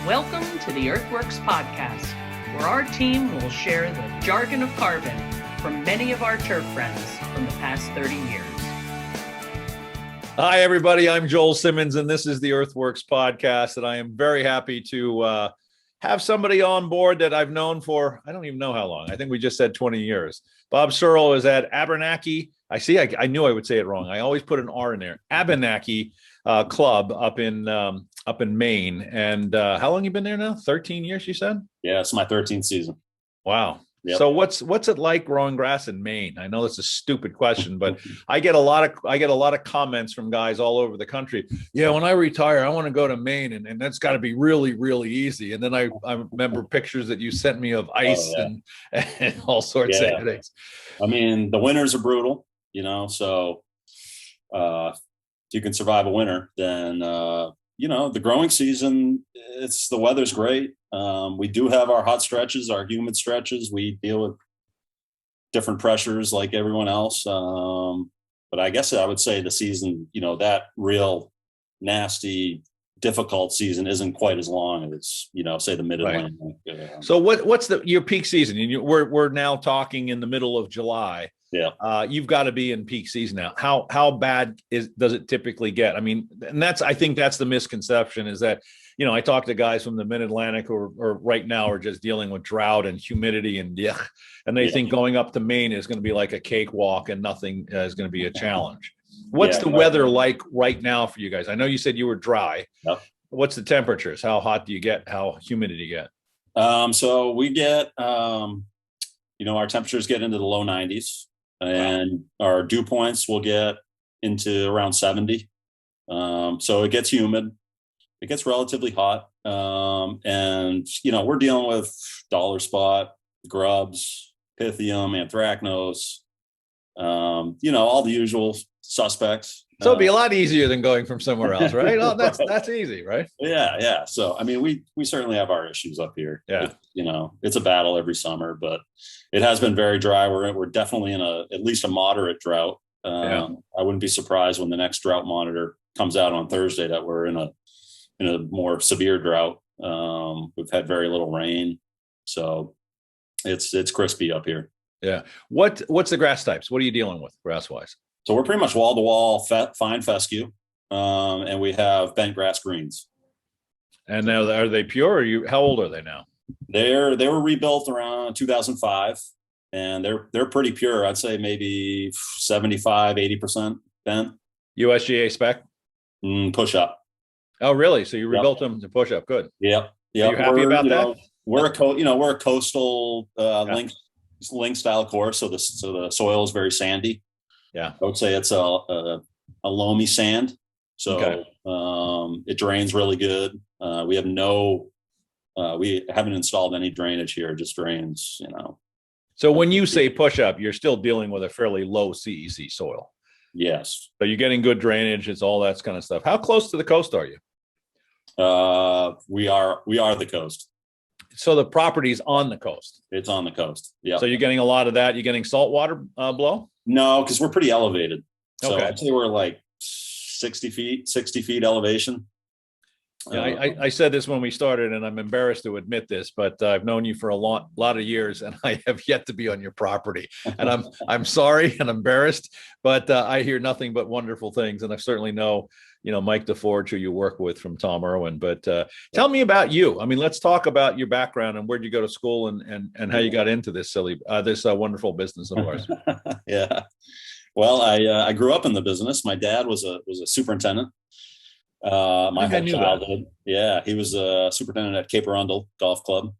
Welcome to the EarthWorks podcast, where our team will share the jargon of carbon from many of our turf friends from the past 30 years. Hi, everybody. I'm Joel Simmons, and this is the EarthWorks podcast, and I am very happy to have somebody on board that I've known for, I don't even know how long. I think we just said 20 years. Bob Searle is at Abenakee. I knew I would say it wrong. I always put an R in there. Abenakee Club up in Maine. And how long you been there now? 13 years, you said? Yeah, it's my 13th season. Wow. Yep. So what's it like growing grass in Maine? I know that's a stupid question, but I get a lot of comments from guys all over the country. Yeah, when I retire, I want to go to Maine, and that's got to be really, really easy. And then I remember pictures that you sent me of ice and all sorts of things. I mean, the winters are brutal, so if you can survive a winter, then the growing season, the weather's great. We do have our hot stretches, our humid stretches. We deal with different pressures like everyone else. But I guess I would say the season, that real nasty, difficult season isn't quite as long as say the mid-Atlantic. Right. So what's your peak season? We're now talking in the middle of July. Yeah. You've got to be in peak season now. How bad does it typically get? I mean, and I think that's the misconception is that, I talk to guys from the mid-Atlantic who are right now are just dealing with drought and humidity and they think going up to Maine is going to be like a cakewalk and nothing is going to be a challenge. What's the weather like right now for you guys? I know you said you were dry. Yep. What's the temperatures? How hot do you get? How humid do you get? So we get, our temperatures get into the low 90s. And our dew points will get into around 70. So it gets humid. It gets relatively hot. And, we're dealing with dollar spot, grubs, pythium, anthracnose, all the usual suspects. So it'd be a lot easier than going from somewhere else, right? Oh, that's easy, right? Yeah. So, I mean, we certainly have our issues up here. Yeah. It's a battle every summer, but it has been very dry. We're definitely in at least a moderate drought. I wouldn't be surprised when the next drought monitor comes out on Thursday that we're in a more severe drought. We've had very little rain, so it's crispy up here. Yeah. What's the grass types? What are you dealing with grass wise? So we're pretty much wall to wall fine fescue, and we have bent grass greens. And now are they pure? How old are they now? They were rebuilt around 2005, and they're pretty pure. I'd say maybe 75-80% bent. USGA spec? Push up. Oh, really? So you rebuilt them to push up? Good. Yep. Are you happy about that? We're a coastal link style course, so the soil is very sandy. Yeah, I would say it's a loamy sand, so it drains really good. We haven't installed any drainage here; it just drains. So when you say push up, you're still dealing with a fairly low CEC soil. Yes. So you're getting good drainage. It's all that kind of stuff. How close to the coast are you? We are the coast. So the property's on the coast. It's on the coast. Yeah. So you're getting a lot of that. You're getting saltwater blow? No, because we're pretty elevated. So okay. I'd say we're like 60 feet elevation. Yeah, I said this when we started, and I'm embarrassed to admit this, but I've known you for a lot of years, and I have yet to be on your property. And I'm sorry and embarrassed, but I hear nothing but wonderful things, and I certainly know Mike DeForge, who you work with from Tom Irwin. But tell me about you. I mean, let's talk about your background and where'd you go to school and how you got into this wonderful business of ours. Yeah. Well, I grew up in the business. My dad was a superintendent. My whole childhood. Yeah, he was a superintendent at Cape Arundel Golf Club.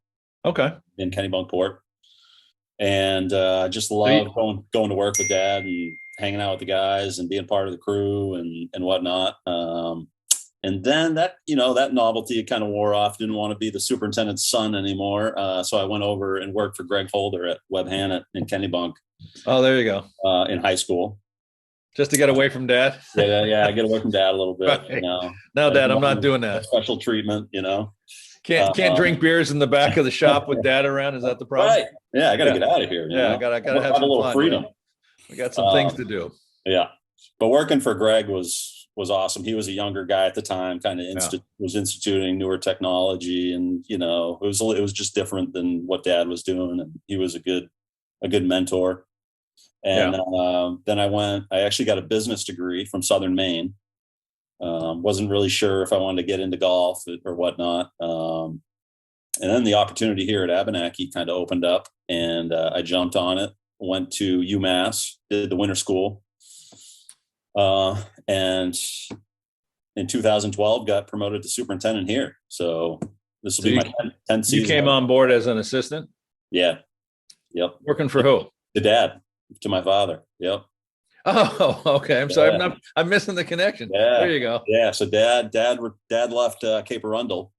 Okay. In Kennebunkport. And I just loved going to work with Dad and hanging out with the guys and being part of the crew and whatnot. And then that novelty kind of wore off. Didn't want to be the superintendent's son anymore. So I went over and worked for Greg Holder at Webb Hannett in Kennebunk. Oh, there you go. In high school. Just to get away from Dad? Yeah, I get away from Dad a little bit. Right. No, Dad, I'm not doing that. Special treatment, Can't drink beers in the back of the shop with Dad around. Is that the problem? Right. Yeah, I got to get out of here. I got to have a little fun, freedom. We got some things to do. Yeah, but working for Greg was was awesome. He was a younger guy at the time, kind of was instituting newer technology, and it was just different than what Dad was doing, and he was a good mentor. And then I actually got a business degree from Southern Maine. Wasn't really sure if I wanted to get into golf or whatnot. And then the opportunity here at Abenakee kind of opened up, and I jumped on it, went to UMass, did the winter school. And in 2012 got promoted to superintendent here. So this will be my 10th season. You came on board as an assistant? Yeah. Yep. Working for who? To Dad, to my father. Yep. Oh, okay. I'm sorry. I'm missing the connection. Yeah. There you go. Yeah. So Dad left Cape Arundel,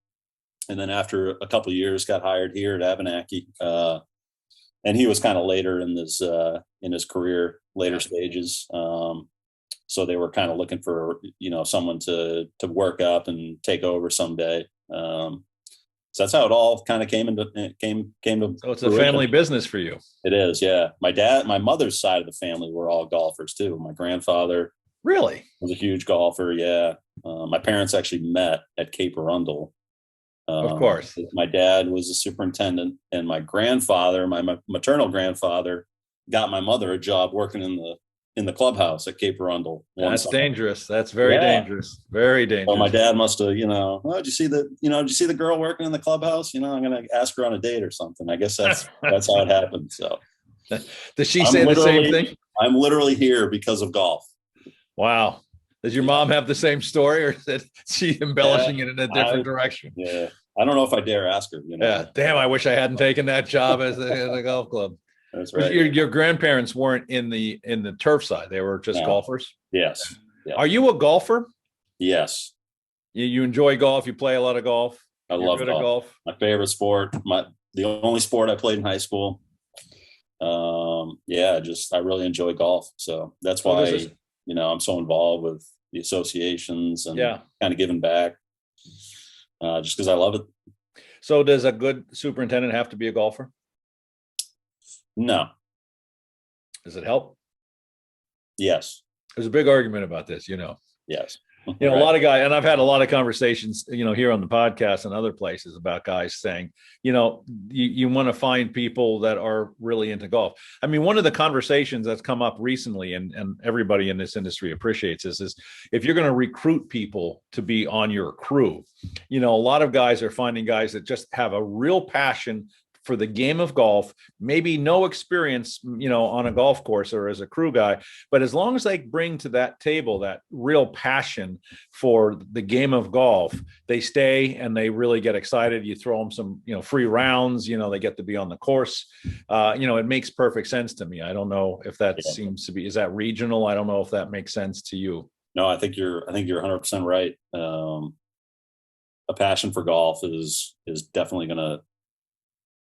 and then after a couple of years got hired here at Abenakee. And he was kind of later in his career, later stages. So they were kind of looking for, someone to work up and take over someday. So that's how it all kind of came to. So it's a family business for you. It is. Yeah. My mother's side of the family were all golfers too. My grandfather really was a huge golfer. Yeah. My parents actually met at Cape Arundel. Of course. My dad was a superintendent, and my grandfather, my maternal grandfather, got my mother a job working in the clubhouse at Cape Arundel. That's dangerous. That's very dangerous. Very dangerous. So my dad must have, did you see the girl working in the clubhouse? I'm going to ask her on a date or something. I guess that's how it happened. So does she say the same thing? I'm literally here because of golf. Wow. Does your mom have the same story, or is she embellishing it in a different direction? Yeah. I don't know if I dare ask her. Yeah. Damn, I wish I hadn't taken that job as a golf club. That's right. Your grandparents weren't in the turf side. They were just golfers. Yes. Yeah. Are you a golfer? Yes. You enjoy golf. You play a lot of golf. I love golf. My favorite sport. The only sport I played in high school. I really enjoy golf. So that's why I'm so involved with the associations and kind of giving back. Just because I love it. So does a good superintendent have to be a golfer? No. Does it help? Yes. There's a big argument about this, Yes. A lot of guys, and I've had a lot of conversations, here on the podcast and other places about guys saying, you want to find people that are really into golf. I mean, one of the conversations that's come up recently, and everybody in this industry appreciates this, is if you're going to recruit people to be on your crew, a lot of guys are finding guys that just have a real passion for the game of golf, maybe no experience, on a golf course or as a crew guy, but as long as they bring to that table that real passion for the game of golf, they stay and they really get excited. You throw them some, free rounds, they get to be on the course. It makes perfect sense to me. I don't know if that seems to be, is that regional? I don't know if that makes sense to you. No, I think you're 100% right. A passion for golf is definitely going to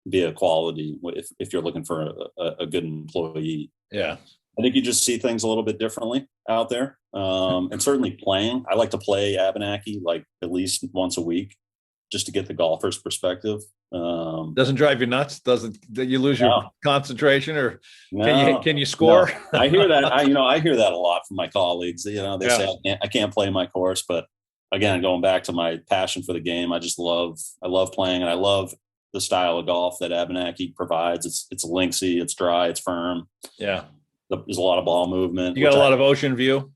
be a quality if you're looking for a good employee. Yeah. I think you just see things a little bit differently out there. And certainly playing. I like to play Abenakee like at least once a week just to get the golfer's perspective. Doesn't drive you nuts? Doesn't you lose your concentration, or can you score? No. I hear that. I hear that a lot from my colleagues. They say I can't play my course, but again, going back to my passion for the game, I love playing, and I love the style of golf that Abenakee provides. It's linksy, it's dry, it's firm. Yeah. There's a lot of ball movement. You got a lot of ocean view.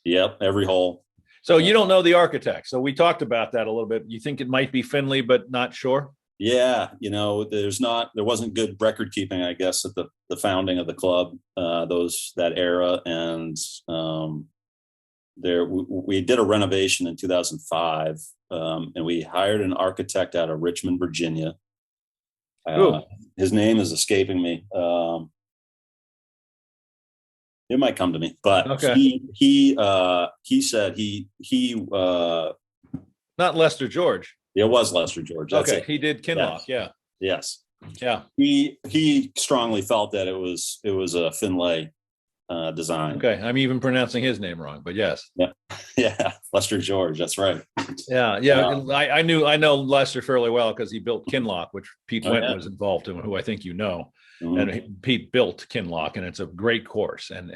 Yep. Every hole. So you don't know the architect. So we talked about that a little bit. You think it might be Finley, but not sure. Yeah. There wasn't good record keeping, I guess, at the founding of the club, that era. And we did a renovation in 2005, and we hired an architect out of Richmond, Virginia. His name is escaping me. It might come to me, but he said he not Lester George. It was Lester George. That's it. He did Kinloch. Yeah. Yes. Yeah. He strongly felt that it was a Finlay design. Okay. I'm even pronouncing his name wrong, but yes. Yeah. Yeah. Lester George. That's right. Yeah. Yeah. I know Lester fairly well because he built Kinloch, which Pete Went was involved in, who I think you know. Mm-hmm. And Pete built Kinloch, and it's a great course. And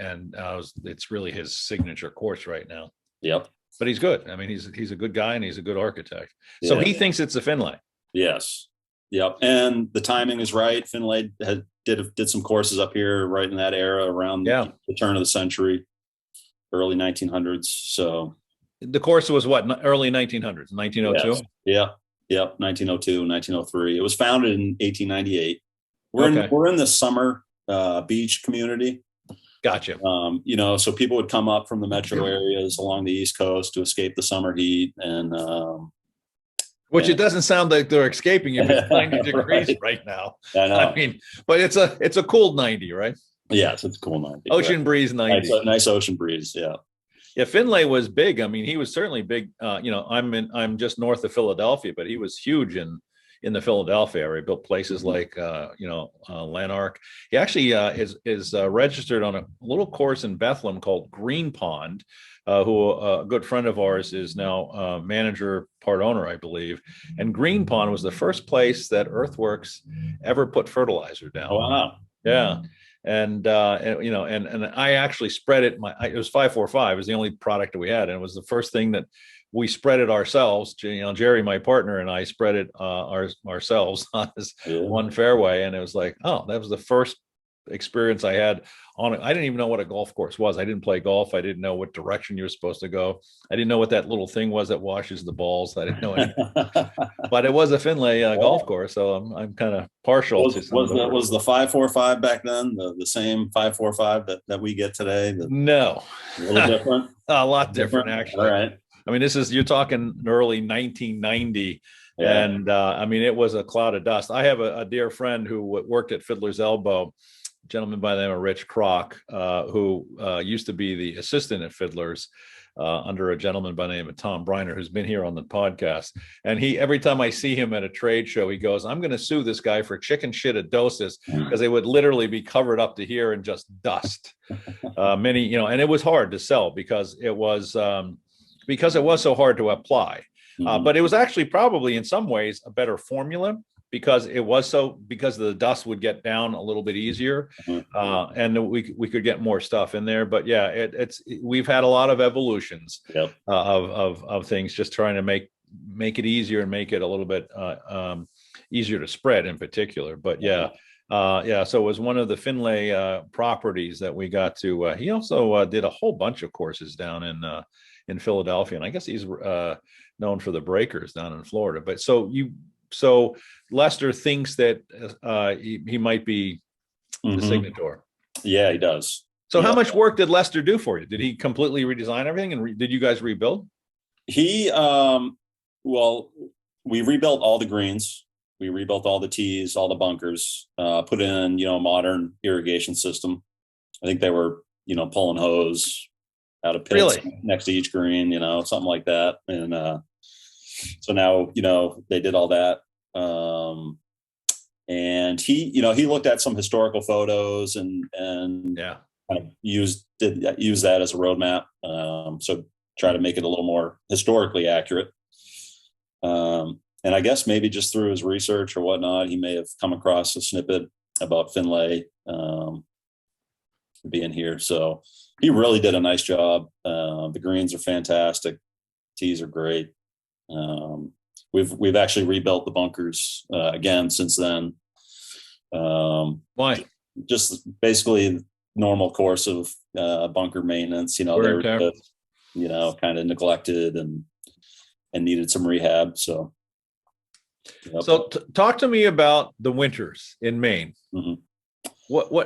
it's really his signature course right now. Yep. but he's good. I mean, he's a good guy and he's a good architect. So Yeah. he thinks it's a Finlay. Yes. Yep. And the timing is right. Finlay did some courses up here right in that era around the turn of the century, early 1900s. So the course was what, early 1900s, 1902? Yes. Yeah. Yep. 1902, 1903. It was founded in 1898. We're in the summer beach community. Gotcha. So people would come up from the metro areas along the East Coast to escape the summer heat, and which it doesn't sound like they're escaping if it's 90 degrees right now. I know. I mean, but it's a cool 90, right? Yes, it's a cool 90. Ocean breeze 90. Nice ocean breeze. Yeah. Yeah, Finlay was big. I mean, he was certainly big. I'm just north of Philadelphia, but he was huge in the Philadelphia area. Built places like Lanark. He actually is registered on a little course in Bethlehem called Green Pond, who a good friend of ours is now manager, part owner, I believe. And Green Pond was the first place that EarthWorks ever put fertilizer down. Oh, wow. Yeah. And I actually spread it. It was 545. It was the only product that we had, and it was the first thing that we spread it ourselves. Jerry, my partner, and I spread it ourselves on this one fairway, and it was like, oh, that was the first experience I had on it. I didn't even know what a golf course was. I didn't play golf. I didn't know what direction you were supposed to go. I didn't know what that little thing was that washes the balls. I didn't know anything. But it was a Finlay golf course, so I'm kind of partial. Was the 545 back then the same 545 that we get today? No, a little different. A lot different, actually. All right. I mean, you're talking early 1990. Yeah. And it was a cloud of dust. I have a dear friend who worked at Fiddler's Elbow, a gentleman by the name of Rich Kroc, who used to be the assistant at Fiddler's under a gentleman by the name of Tom Briner, who's been here on the podcast. And every time I see him at a trade show, he goes, I'm going to sue this guy for chicken shit-adosis, because they would literally be covered up to here in just dust. And it was hard to sell because it was so hard to apply. But it was actually probably in some ways a better formula because the dust would get down a little bit easier, and we could get more stuff in there. But yeah, we've had a lot of evolutions of things, just trying to make it easier and make it a little bit easier to spread in particular. But so it was one of the Finlay properties that we got to. He also did a whole bunch of courses down in Philadelphia, and I guess he's known for the breakers down in Florida. But so Lester thinks that he might be the signator. Yeah, he does. So how much work did Lester do for you? Did he completely redesign everything, and did you guys rebuild? He we rebuilt all the greens. We rebuilt all the tees, all the bunkers, put in a modern irrigation system. I think they were pulling hose out of pits next to each green, something like that. And so now, they did all that. And he looked at some historical photos and kind of used that as a roadmap. So try to make it a little more historically accurate. And I guess maybe just through his research or whatnot, he may have come across a snippet about Finlay being here. So he really did a nice job. The greens are fantastic. Tees are great. We've actually rebuilt the bunkers again since then. Why? Just basically normal course of bunker maintenance. They were just, kind of neglected and needed some rehab. So. Yep. So talk to me about the winters in Maine.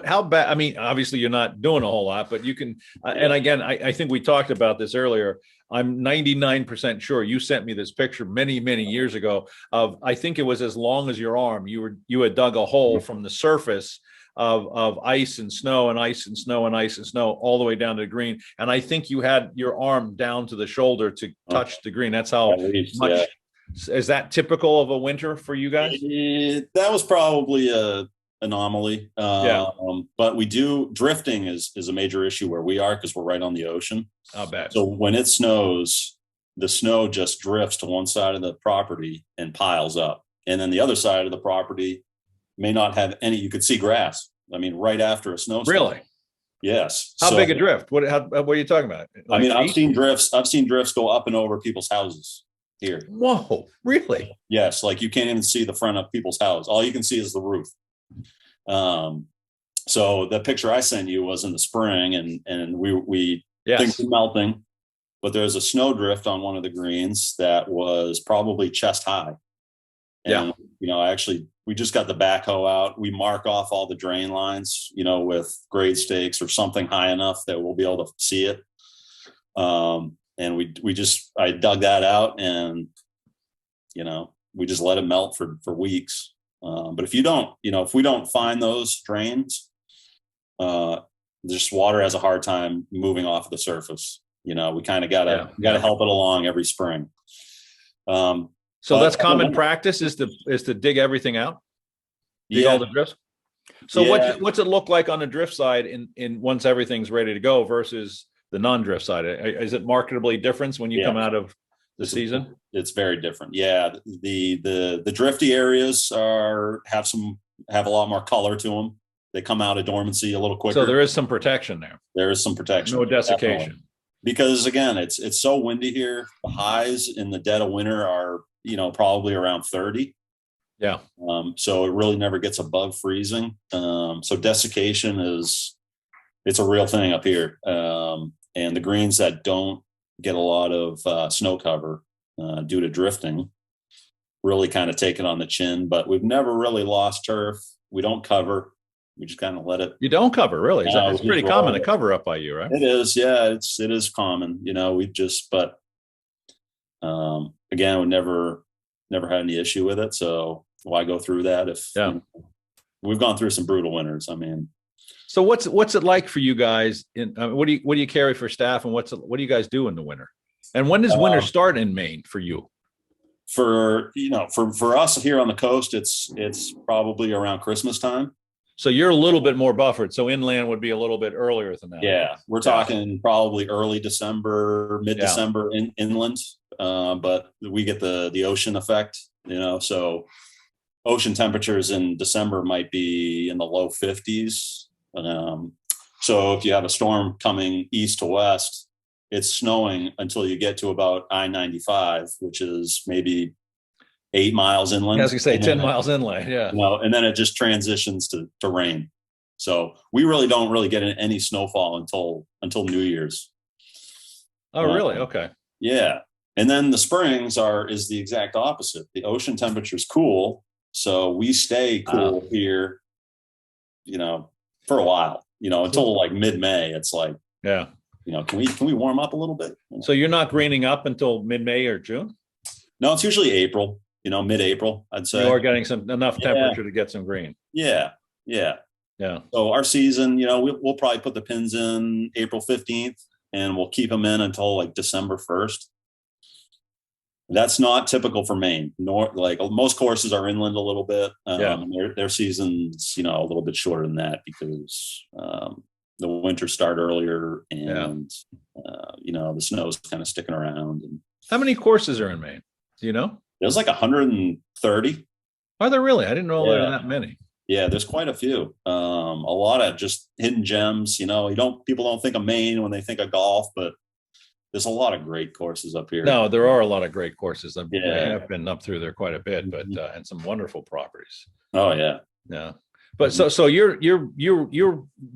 How bad? I mean, obviously you're not doing a whole lot, but you can, and again, I think we talked about this earlier. I'm 99% sure you sent me this picture many, many years ago of, I think it was as long as your arm. You had dug a hole from the surface of ice and snow and ice and snow and ice and snow all the way down to the green. And I think you had your arm down to the shoulder to touch the green. That's how much. Yeah. Is that typical of a winter for you guys? That was probably a anomaly. But drifting is a major issue where we are, because we're right on the ocean. I'll bet. So when it snows, the snow just drifts to one side of the property and piles up. And then the other side of the property may not have any, you could see grass. I mean, right after a snowstorm. Really? Yes. How big a drift? What are you talking about? I mean, I've feet? seen drifts go up and over people's houses here. Whoa, really? Yes, like you can't even see the front of people's house. All you can see is the roof. So the picture I sent you was in the spring, and we Yes. things were melting, but there's a snow drift on one of the greens that was probably chest high. And, we just got the backhoe out. We mark off all the drain lines, with grade stakes or something high enough that we'll be able to see it. And I dug that out, and, we just let it melt for weeks. But if we don't find those drains, just water has a hard time moving off the surface. We kind of gotta help it along every spring. So that's common practice is to dig everything out. Dig all the drifts. So what's it look like on the drift side in once everything's ready to go versus the non-drift side? Is it marketably different when you come out of the season? It's very different. Yeah. The drifty areas have a lot more color to them. They come out of dormancy a little quicker. So there is some protection there. There is some protection. No desiccation. Definitely. Because again, it's so windy here. The highs in the dead of winter are, probably around 30. Yeah. So it really never gets above freezing. So desiccation it's a real thing up here. And the greens that don't get a lot of snow cover due to drifting really kind of take it on the chin, but we've never really lost turf. We don't cover. We just kind of let it. You don't cover, really? It's pretty common to cover up by you, right? It is. Yeah, it is common. Again, we never had any issue with it. So why go through that if we've gone through some brutal winters? I mean, so what's it like for you guys? What do you carry for staff, and what do you guys do in the winter? And when does winter start in Maine for you? For us here on the coast, it's probably around Christmas time. So you're a little bit more buffered. So inland would be a little bit earlier than that. Yeah, we're talking probably early December, mid-December inland. But we get the ocean effect, so ocean temperatures in December might be in the low 50s. So if you have a storm coming east to west, it's snowing until you get to about I-95, which is maybe 8 miles inland. As you say, 10 miles inland. Yeah. And then it just transitions to rain. So we really don't get any snowfall until New Year's. Oh, really? Okay. Yeah. And then the springs is the exact opposite. The ocean temperature is cool. So we stay cool here, for a while, until like mid-May. It's like, can we warm up a little bit? So you're not greening up until mid-May or June? No, it's usually April, mid-April, I'd say. You are getting enough temperature to get some green. Yeah. So our season, we'll probably put the pins in April 15th and we'll keep them in until like December 1st. That's not typical for Maine. Nor like most courses are inland a little bit. Their season's, a little bit shorter than that because the winter start earlier and the snow's kind of sticking around. And how many courses are in Maine? Do you know? There's like 130. Are there really? I didn't know there were that many. Yeah, there's quite a few. A lot of just hidden gems. People don't think of Maine when they think of golf, but there's a lot of great courses up here. No, there are a lot of great courses. I have been up through there quite a bit, but and some wonderful properties. Oh yeah. But so you're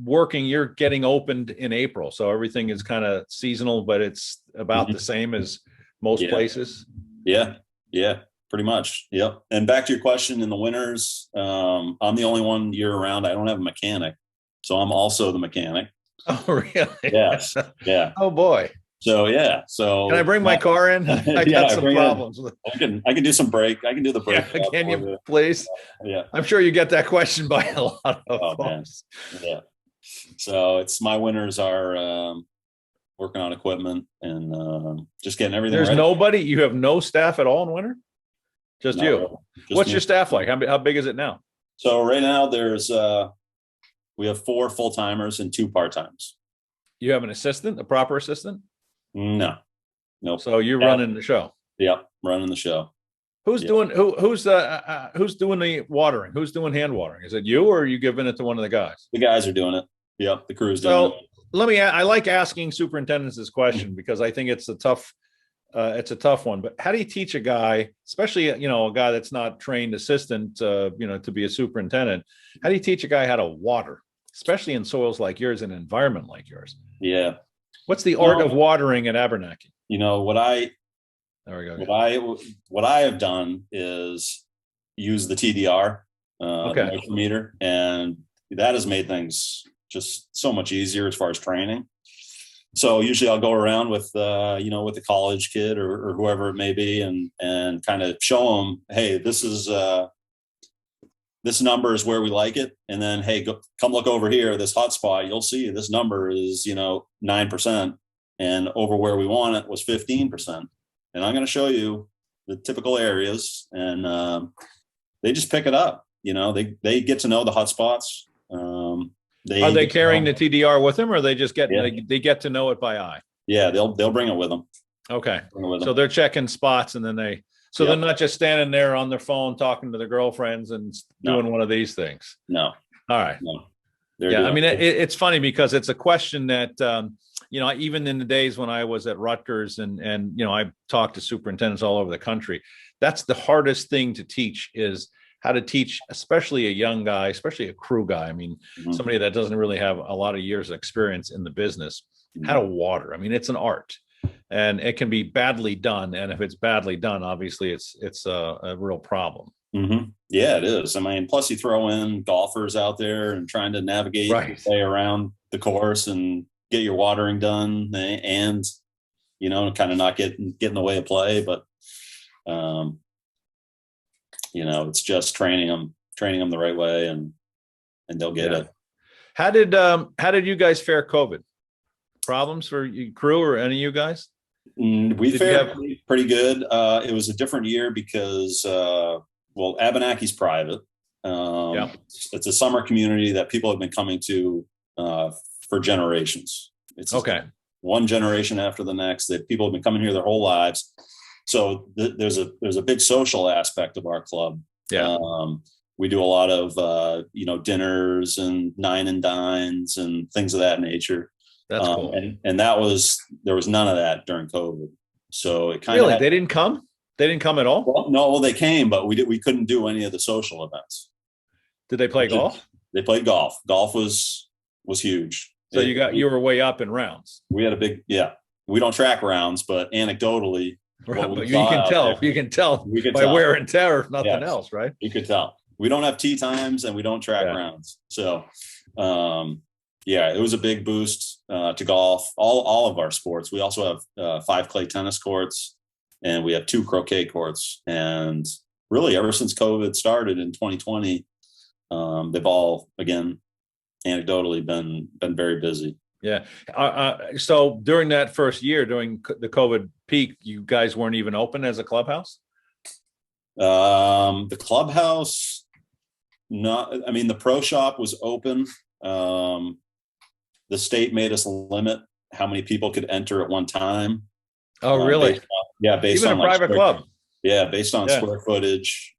working. You're getting opened in April, so everything is kind of seasonal, but it's about the same as most places. Yeah, pretty much. Yep. And back to your question, in the winters, I'm the only one year round. I don't have a mechanic, so I'm also the mechanic. Oh, really? Yes. Yeah. Oh boy. So can I bring my car in? I got some problems. I can do some brake. I can do the brake. Can you please? Yeah. I'm sure you get that question by a lot of folks. Yeah. So my winters are working on equipment and just getting everything. There's ready. Nobody. You have no staff at all in winter? Just you. What's your staff like? How big is it now? So right now we have 4 full-timers and 2 part-timers. You have an assistant, a proper assistant? No. Nope. So you're running the show. Yep, running the show. Who's doing who's the watering? Who's doing hand watering? Is it you or are you giving it to one of the guys? The guys are doing it. Yep. The crew's doing So I like asking superintendents this question because I think it's a tough one. But how do you teach a guy, especially, a guy that's not trained assistant, to be a superintendent? How do you teach a guy how to water, especially in soils like yours, an environment like yours? Yeah. What's the art of watering at Abenakee? There we go. What I have done is use the TDR, the micrometer, and that has made things just so much easier as far as training. So usually I'll go around with with a college kid or whoever it may be, and kind of show them, hey, this number is where we like it, and then hey, come look over here, this hot spot. You'll see this number is 9%, and over where we want it was 15%. And I'm going to show you the typical areas, and they just pick it up. They get to know the hot spots. Are they carrying the TDR with them, or they just they get to know it by eye? Yeah, they'll bring it with them. Okay, so they're checking spots, and then they're not just standing there on their phone talking to their girlfriends and doing one of these things. No. All right. No. I mean, it's funny because it's a question that even in the days when I was at Rutgers and I talked to superintendents all over the country. That's the hardest thing to teach is how to teach, especially a young guy, especially a crew guy. I mean, somebody that doesn't really have a lot of years of experience in the business, how to water. I mean, it's an art, and it can be badly done. And if it's badly done, obviously it's a real problem. Mm-hmm. Yeah, it is. I mean, plus you throw in golfers out there and trying to navigate your way around the course and get your watering done, and kind of not get in the way of play. But it's just training them the right way, and they'll get it. How did you guys fare COVID? Problems for your crew or any of you guys? We fared pretty good. It was a different year because Abenakee's private. It's a summer community that people have been coming to for generations. It's one generation after the next. That people have been coming here their whole lives. So there's a big social aspect of our club. Yeah. We do a lot of dinners and nine and dines and things of that nature. That's cool. And there was none of that during COVID. So it kind of they didn't come. They didn't come at all. Well, no, they came, but we couldn't do any of the social events. Did they play golf? They played golf. Golf was huge. So you were way up in rounds. We had a big We don't track rounds, but anecdotally, but you can tell by wear and tear, if nothing else, right? You could tell. We don't have tee times and we don't track rounds. So, it was a big boost to golf. All of our sports. We also have 5 clay tennis courts, and we have 2 croquet courts. And really, ever since COVID started in 2020, they've all, again, anecdotally been very busy. Yeah. So during that first year, during the COVID peak, you guys weren't even open as a clubhouse? The clubhouse, the pro shop was open. The state made us limit how many people could enter at one time. Oh, really? Based on a private club. Yeah, based on square footage.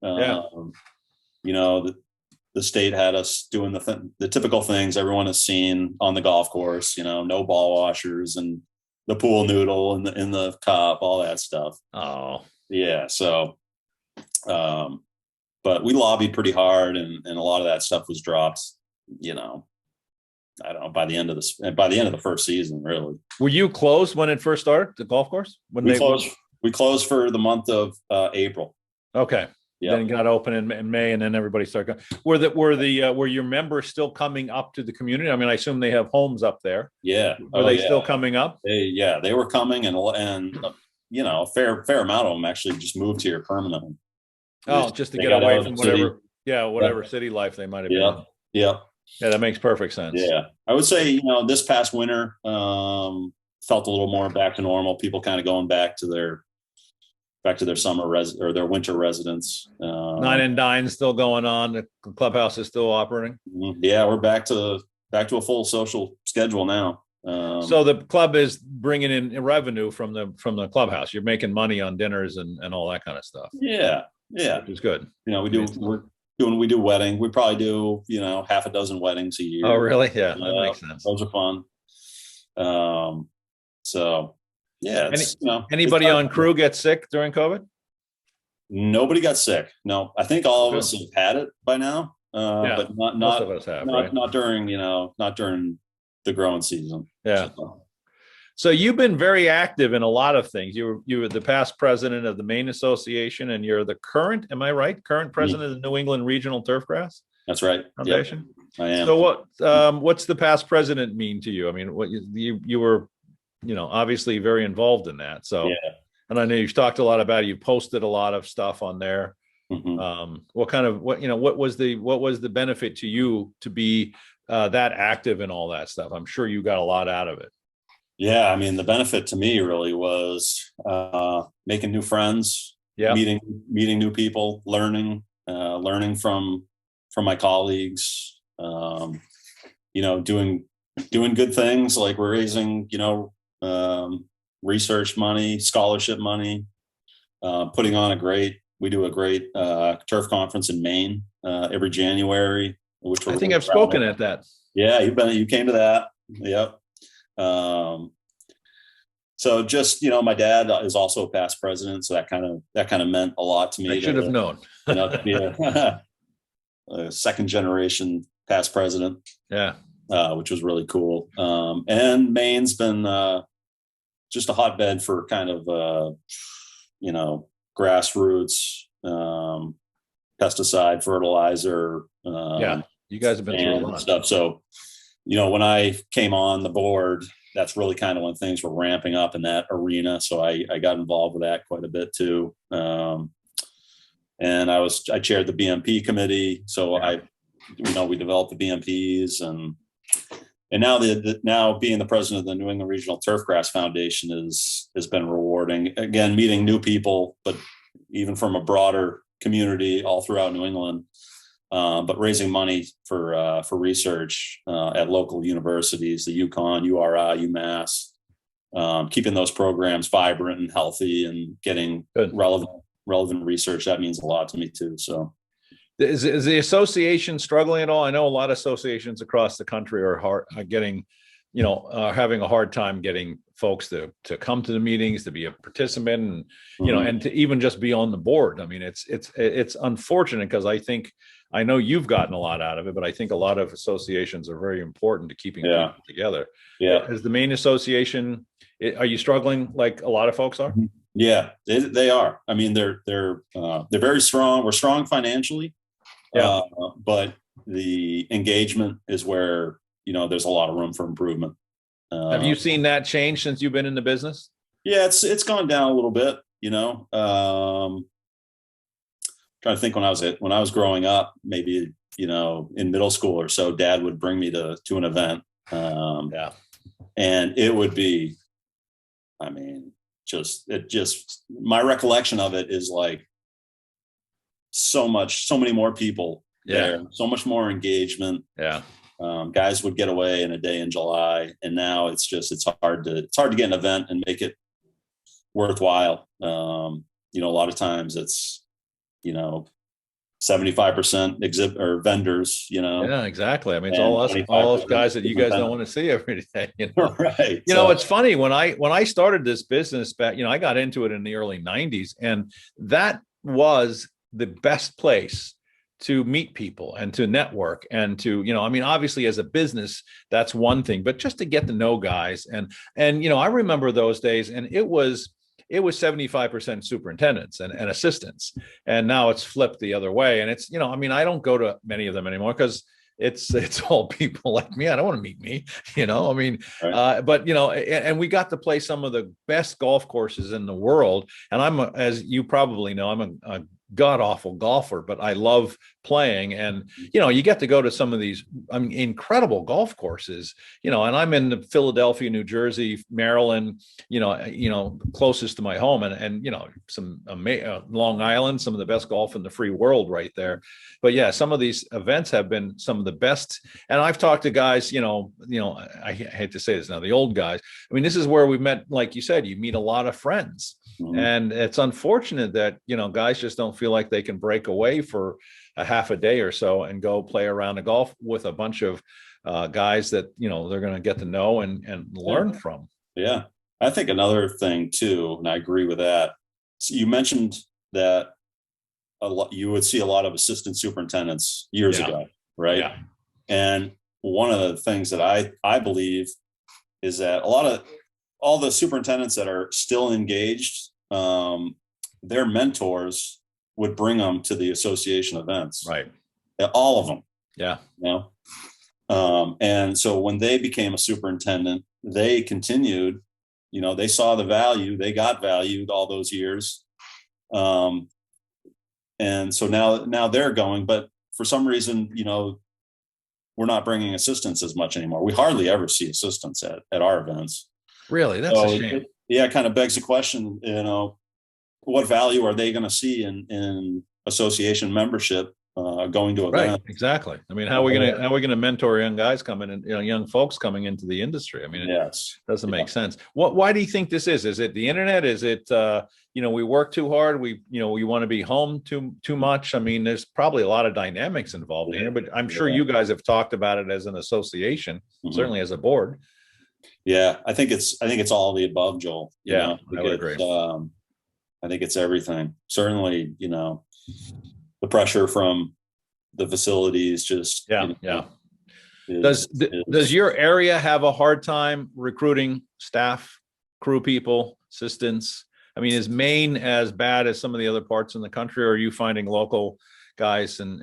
The state had us doing the typical things everyone has seen on the golf course. No ball washers and the pool noodle in the cup, all that stuff. Oh, yeah. So, but we lobbied pretty hard, and a lot of that stuff was dropped. I don't know, by the end of the first season, really. Were you closed when it first started, the golf course? We closed for the month of April. Okay. Then it got open in May, and then everybody started going. Were your members still coming up to the community? I mean, I assume they have homes up there. Yeah. Were they still coming up? They were coming, and a fair amount of them actually just moved here permanently. Oh, just to get away from whatever city life they might have been. Yeah. Yeah, that makes perfect sense. Yeah. I would say, this past winter felt a little more back to normal. People kind of going back to their summer or their winter residence. Nine and dine still going on. The clubhouse is still operating. Yeah, we're back to a full social schedule now. So the club is bringing in revenue from the clubhouse. You're making money on dinners and all that kind of stuff. Yeah, which is good. We do. we do wedding. We probably do, half a dozen weddings a year. Oh, really? Yeah, that makes sense. Those are fun. So yeah, anybody on crew get sick during COVID? Nobody got sick. No, I think all of us have had it by now. But not most of us have, right? Not during the growing season. Yeah. So you've been very active in a lot of things. You were the past president of the Maine Association, and you're the current, am I right? Current president of the New England Regional Turfgrass? That's right. Foundation. Yep, I am. So what's the past president mean to you? I mean, what you were, obviously very involved in that. So, yeah. And I know you've talked a lot about it. You posted a lot of stuff on there. Mm-hmm. What was the benefit to you to be that active in all that stuff? I'm sure you got a lot out of it. Yeah, I mean, the benefit to me really was making new friends, meeting new people, learning from my colleagues, doing good things like we're raising, research money, scholarship money, putting on we do a great turf conference in Maine every January, which I think I've spoken at that. Yeah, you came to that. Yep. So just, my dad is also a past president. So that kind of meant a lot to me. I should have known. To be a second generation past president. Yeah. Which was really cool. And Maine's been just a hotbed for kind of, grassroots, pesticide, fertilizer. You guys have been through a lot of stuff. So, when I came on the board, that's really kind of when things were ramping up in that arena. So I got involved with that quite a bit too. And I chaired the BMP committee. So we developed the BMPs and now now being the president of the New England Regional Turfgrass Foundation has been rewarding. Again, meeting new people, but even from a broader community all throughout New England. But raising money for research at local universities, the UConn, URI, UMass, keeping those programs vibrant and healthy and getting relevant research, that means a lot to me too. So, is the association struggling at all? I know a lot of associations across the country are having a hard time getting folks to come to the meetings, to be a participant, and and to even just be on the board. I mean, it's unfortunate because I know you've gotten a lot out of it, but I think a lot of associations are very important to keeping people together. Yeah. As the Maine Association, are you struggling like a lot of folks are? Yeah, they are. I mean, they're very strong. We're strong financially, but the engagement is where there's a lot of room for improvement. Have you seen that change since you've been in the business? Yeah, it's gone down a little bit. Trying to think when I was growing up, maybe in middle school or so, Dad would bring me to an event, and it would be, I mean, my recollection of it is like so many more people there, so much more engagement. Yeah. Guys would get away in a day in July, and now it's hard to get an event and make it worthwhile. A lot of times it's 75% exhibit or vendors, Yeah, exactly. I mean, it's all us guys that you guys don't want to see every day. Right. It's funny when I started this business back, I got into it in the early 90s, and that was the best place to meet people and to network and to, obviously as a business, that's one thing, but just to get to know guys. And I remember those days, and it was 75% superintendents and assistants. And now it's flipped the other way. And it's, I don't go to many of them anymore because it's all people like me. I don't want to meet me, right. But, and we got to play some of the best golf courses in the world. And as you probably know, I'm a god awful golfer, but I love playing. And, you get to go to some of these, incredible golf courses, and I'm in the Philadelphia, New Jersey, Maryland, closest to my home, and some Long Island, some of the best golf in the free world right there. But yeah, some of these events have been some of the best. And I've talked to guys, I hate to say this now, the old guys. I mean, this is where we met, like you said, you meet a lot of friends. And it's unfortunate that, guys just don't feel like they can break away for a half a day or so and go play around the golf with a bunch of guys that, they're going to get to know and learn from. Yeah. I think another thing too, and I agree with that. So you mentioned that you would see a lot of assistant superintendents years ago, right? Yeah. And one of the things that I believe is that all the superintendents that are still engaged, their mentors would bring them to the association events. Right. All of them. Yeah. And so when they became a superintendent, they continued, they saw the value, they got valued all those years. And so now they're going, but for some reason, we're not bringing assistants as much anymore. We hardly ever see assistants at our events. Really? That's a shame. It kind of begs the question, what value are they going to see in association membership going to events? Right, exactly. I mean, how are we going to mentor young guys coming in, young folks coming into the industry? I mean, it doesn't make sense. Why do you think this is? Is it the internet? Is it we work too hard? We want to be home too much. I mean, there's probably a lot of dynamics involved in here, but I'm sure you guys have talked about it as an association, certainly as a board. Yeah, I think it's all of the above, Joel. I would agree. I think it's everything. Certainly, the pressure from the facilities just does your area have a hard time recruiting staff, crew people, assistants? I mean, is Maine as bad as some of the other parts in the country, or are you finding local guys and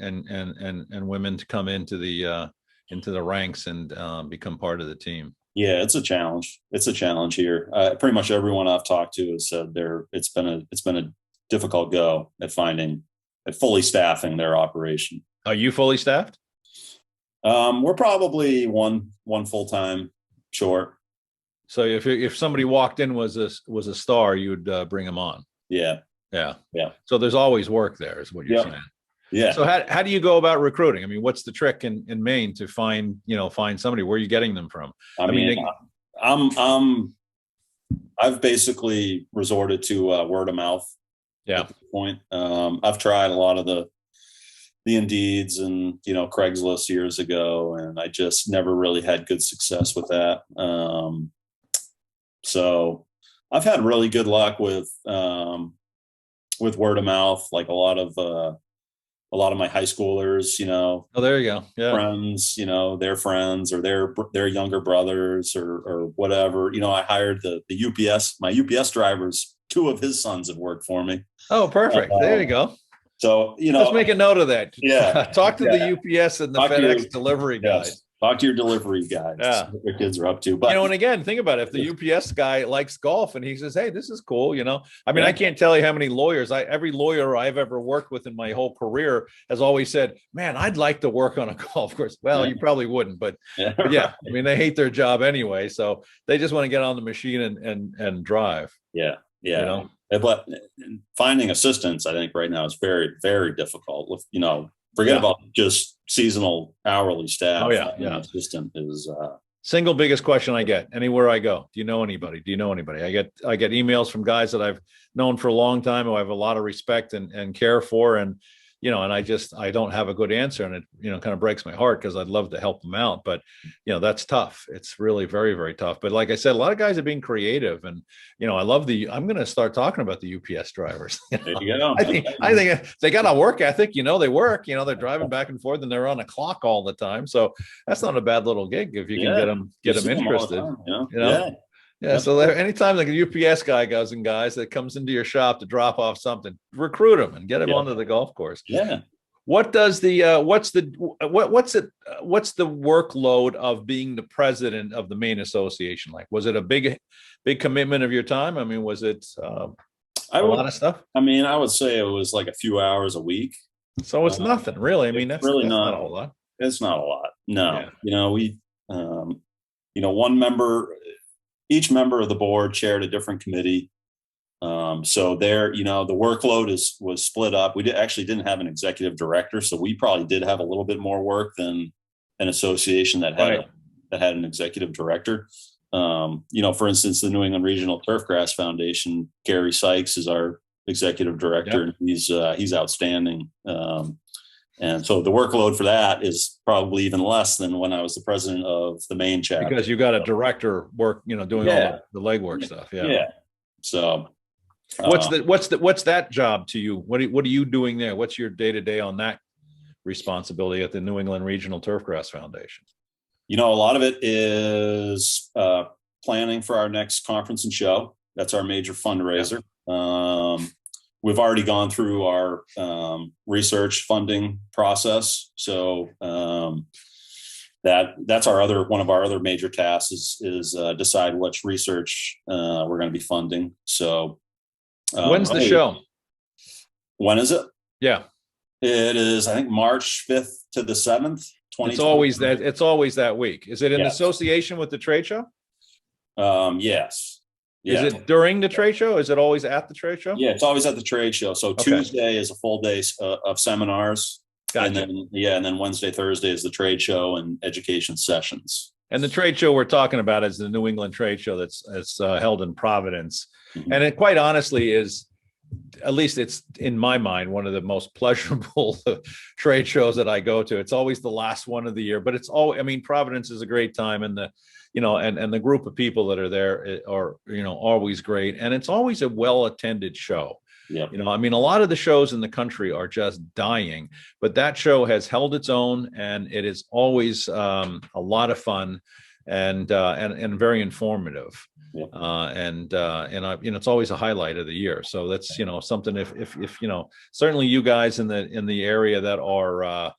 women to come into the ranks and become part of the team? Yeah, it's a challenge. It's a challenge here. Pretty much everyone I've talked to has said it's been a difficult go at fully staffing their operation. Are you fully staffed? We're probably one full-time short. So if somebody walked in was a star, you would bring them on. Yeah. So there's always work there, is what you're saying. Yeah. So how do you go about recruiting? I mean, what's the trick in Maine to find somebody? Where are you getting them from? I've basically resorted to word of mouth. Yeah. At this point. I've tried a lot of the Indeeds and, Craigslist years ago, and I just never really had good success with that. So I've had really good luck with word of mouth, like a lot of my high schoolers, Oh, there you go. Yeah. Friends, their friends or their younger brothers or whatever. I hired the UPS, my UPS drivers, 2 of his sons have worked for me. Oh, perfect. There you go. So, let's make a note of that. Yeah. Talk to the UPS and the FedEx delivery guys. Yes. Talk to your delivery guys. Yeah. What their kids are up to. But and again, think about it. If the UPS guy likes golf and he says, "Hey, this is cool," I mean, I can't tell you how many every lawyer I've ever worked with in my whole career has always said, "Man, I'd like to work on a golf course." Well, you probably wouldn't, but I mean, they hate their job anyway, so they just want to get on the machine and drive. Yeah. But finding assistants, I think right now is very, very difficult. Forget about just seasonal hourly staff. Oh yeah. Assistant is single biggest question I get anywhere I go. Do you know anybody? I get emails from guys that I've known for a long time who I have a lot of respect and care for, and and I don't have a good answer, and it kind of breaks my heart because I'd love to help them out, but that's tough. It's really very, very tough. But like I said, a lot of guys are being creative, and I'm going to start talking about the UPS drivers. There you go. I think they got a work ethic. They work. They're driving back and forth, and they're on a clock all the time. So that's not a bad little gig if you can get them interested. Yeah. So anytime like a UPS guy that comes into your shop to drop off something, recruit him and get him onto the golf course. Yeah. What does what's the workload of being the president of the Maine Association like? Was it a big commitment of your time? I mean, was it a lot of stuff? I mean, I would say it was like a few hours a week. So it's nothing really. I mean, that's really not a whole lot. It's not a lot. No. Yeah. Each member of the board chaired a different committee. So there, the workload was split up. We actually didn't have an executive director, so we probably did have a little bit more work than an association that had an executive director. For instance, the New England Regional Turfgrass Foundation, Gary Sykes is our executive director, and he's outstanding. And so the workload for that is probably even less than when I was the president of the Maine chapter. Because you got a director doing all the legwork stuff. Yeah. So what's that job to you? What are you doing there? What's your day-to-day on that responsibility at the New England Regional Turfgrass Foundation? A lot of it is planning for our next conference and show. That's our major fundraiser. We've already gone through our research funding process. So that's one of our other major tasks is decide which research we're going to be funding. So when's the show? When is it? Yeah. It is, I think, March 5th to the 7th. It's always that week. Is it in association with the trade show? Yes. Yeah. Is it during the trade show? Is it always at the trade show? Yeah, it's always at the trade show. So Tuesday is a full day of seminars. Gotcha. And then Wednesday, Thursday is the trade show and education sessions. And the trade show we're talking about is the New England Trade Show that's held in Providence. Mm-hmm. And it quite honestly is, at least it's in my mind, one of the most pleasurable trade shows that I go to. It's always the last one of the year, but Providence is a great time, and the group of people that are there are, always great. And it's always a well-attended show. Yeah. A lot of the shows in the country are just dying, but that show has held its own, and it is always a lot of fun and very informative. Yeah. It's always a highlight of the year. So that's, something if certainly you guys in the area that are,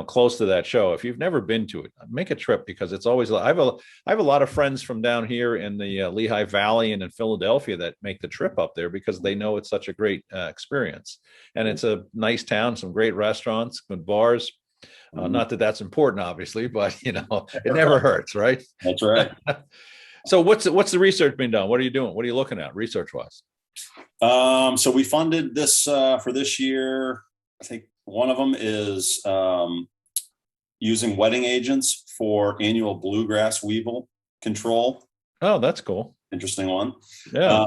close to that show, if you've never been to it, make a trip, because it's always, I have a lot of friends from down here in the Lehigh Valley and in Philadelphia that make the trip up there because they know it's such a great experience, and it's a nice town, some great restaurants, good bars. Not that that's important, obviously, but it never hurts, right? That's right. So what's the research being done? What are you doing? What are you looking at research wise? So we funded this for this year. I think one of them is using wetting agents for annual bluegrass weevil control. Oh, that's cool. Interesting one. Yeah.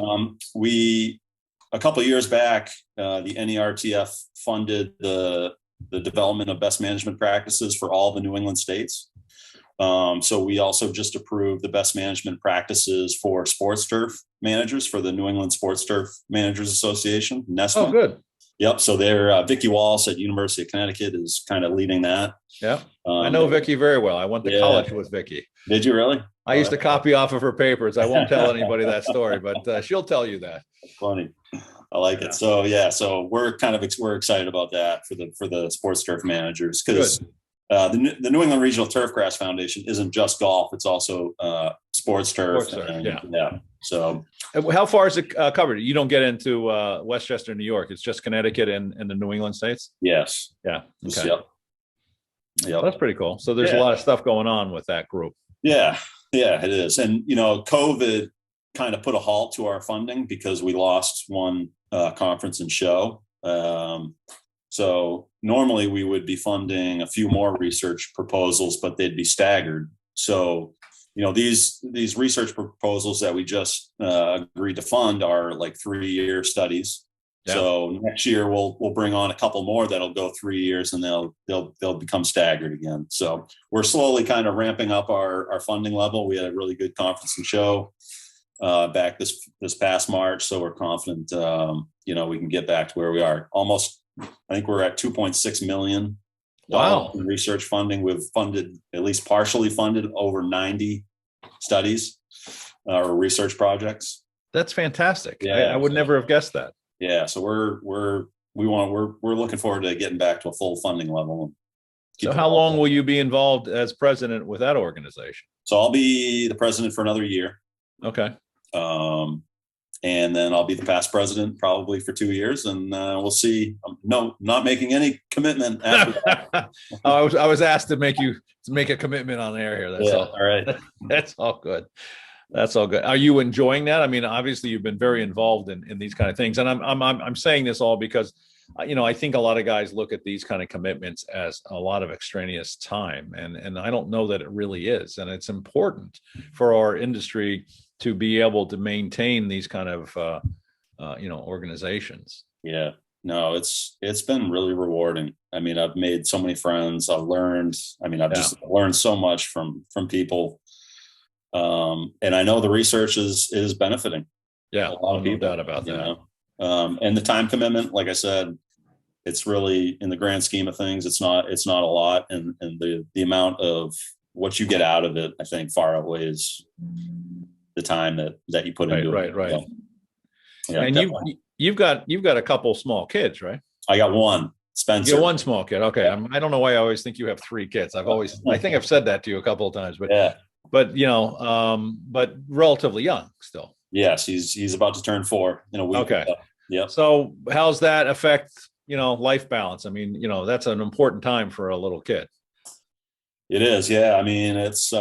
A couple of years back, the NERTF funded the development of best management practices for all the New England states. So we also just approved the best management practices for sports turf managers for the New England Sports Turf Managers Association, NESMA. Oh, good. Yep. So they're Vicki Wallace at University of Connecticut is kind of leading that. Yeah. I know Vicki very well. I went to college with Vicki. Did you really? I used to copy off of her papers. I won't tell anybody that story, but she'll tell you that. Funny. I like it. So we're excited about that for the sports turf managers, because the New England Regional Turfgrass Foundation isn't just golf; it's also sports turf. So, how far is it covered? You don't get into Westchester, New York. It's just Connecticut and the New England states. Yes. Yeah. Okay. Yep. Well, that's pretty cool. So there's a lot of stuff going on with that group. Yeah, it is. And COVID kind of put a halt to our funding because we lost one conference and show. So normally we would be funding a few more research proposals, but they'd be staggered. So, these research proposals that we just agreed to fund are like 3-year studies. Yeah. So next year we'll bring on a couple more that'll go 3 years, and they'll become staggered again. So we're slowly kind of ramping up our funding level. We had a really good conference and show back this past March, so we're confident we can get back to where we are. Almost, I think we're at $2.6 million. Wow. In research funding. We've funded, at least partially funded, over 90 studies or research projects. That's fantastic. Yeah, I would never have guessed that. Yeah, so we're looking forward to getting back to a full funding level. So how long will you be involved as president with that organization? So I'll be the president for another year. Okay. And then I'll be the past president probably for 2 years, and we'll see. No, not making any commitment after that. I was asked to make a commitment on air here. That's all. All right. That's all good. That's all good. Are you enjoying that? I mean, obviously you've been very involved in these kind of things, and I'm saying this all because I think a lot of guys look at these kind of commitments as a lot of extraneous time, and I don't know that it really is. And it's important for our industry to be able to maintain these kind of organizations. Yeah, no, it's been really rewarding. I mean, I've made so many friends. I've learned. I mean, I've just learned so much from people, and I know the research is benefiting. Yeah, a lot of people, no doubt about that. And the time commitment, like I said, it's really, in the grand scheme of things, it's not a lot, and the amount of what you get out of it, I think, far outweighs the time that you put into it. Right. So, yeah, and definitely. you've got a couple small kids, right? I got one, Spencer. You got one small kid. Okay. Yeah. I don't know why I always think you have 3 kids. I think I've said that to you a couple of times, but yeah. But but relatively young still. Yes, he's about to turn 4 in a week. Okay. Yeah. So how's that affect life balance? I mean, that's an important time for a little kid. It is. Yeah. I mean, it's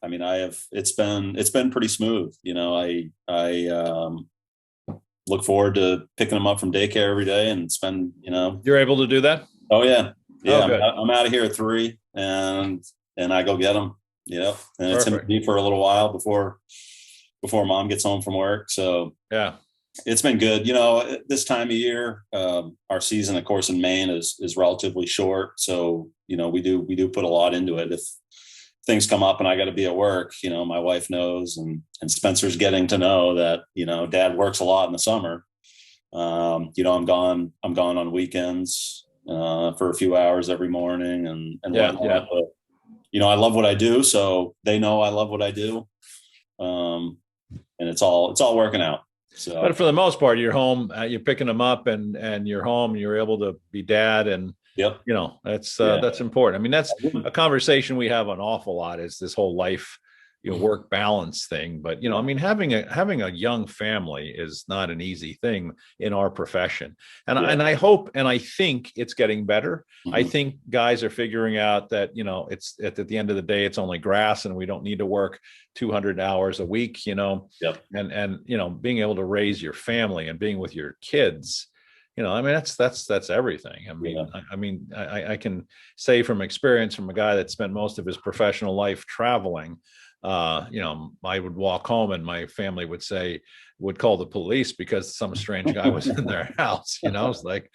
it's been pretty smooth. I look forward to picking them up from daycare every day and spend, You're able to do that? Oh yeah. Yeah. Oh, I'm out of here at 3 and I go get them, and it's going to be for a little while before mom gets home from work. So yeah, it's been good. This time of year, our season, of course, in Maine is relatively short. So, we do put a lot into it. If things come up and I got to be at work, my wife knows, and Spencer's getting to know that, dad works a lot in the summer. I'm gone on weekends, for a few hours every morning and whatnot. Yeah. But, I love what I do. So they know I love what I do. And it's all working out. So, but for the most part, you're home, you're picking them up and you're home and you're able to be dad. And, yep. That's important. I mean, that's a conversation we have an awful lot, is this whole life, work balance thing. But, I mean, having a young family is not an easy thing in our profession. And I hope, and I think it's getting better. Mm-hmm. I think guys are figuring out that, it's at the end of the day, it's only grass and we don't need to work 200 hours a week, Yep. and being able to raise your family and being with your kids, I mean, that's everything. I mean, I can say from experience, from a guy that spent most of his professional life traveling, I would walk home and my family would call the police because some strange guy was in their house. It's like,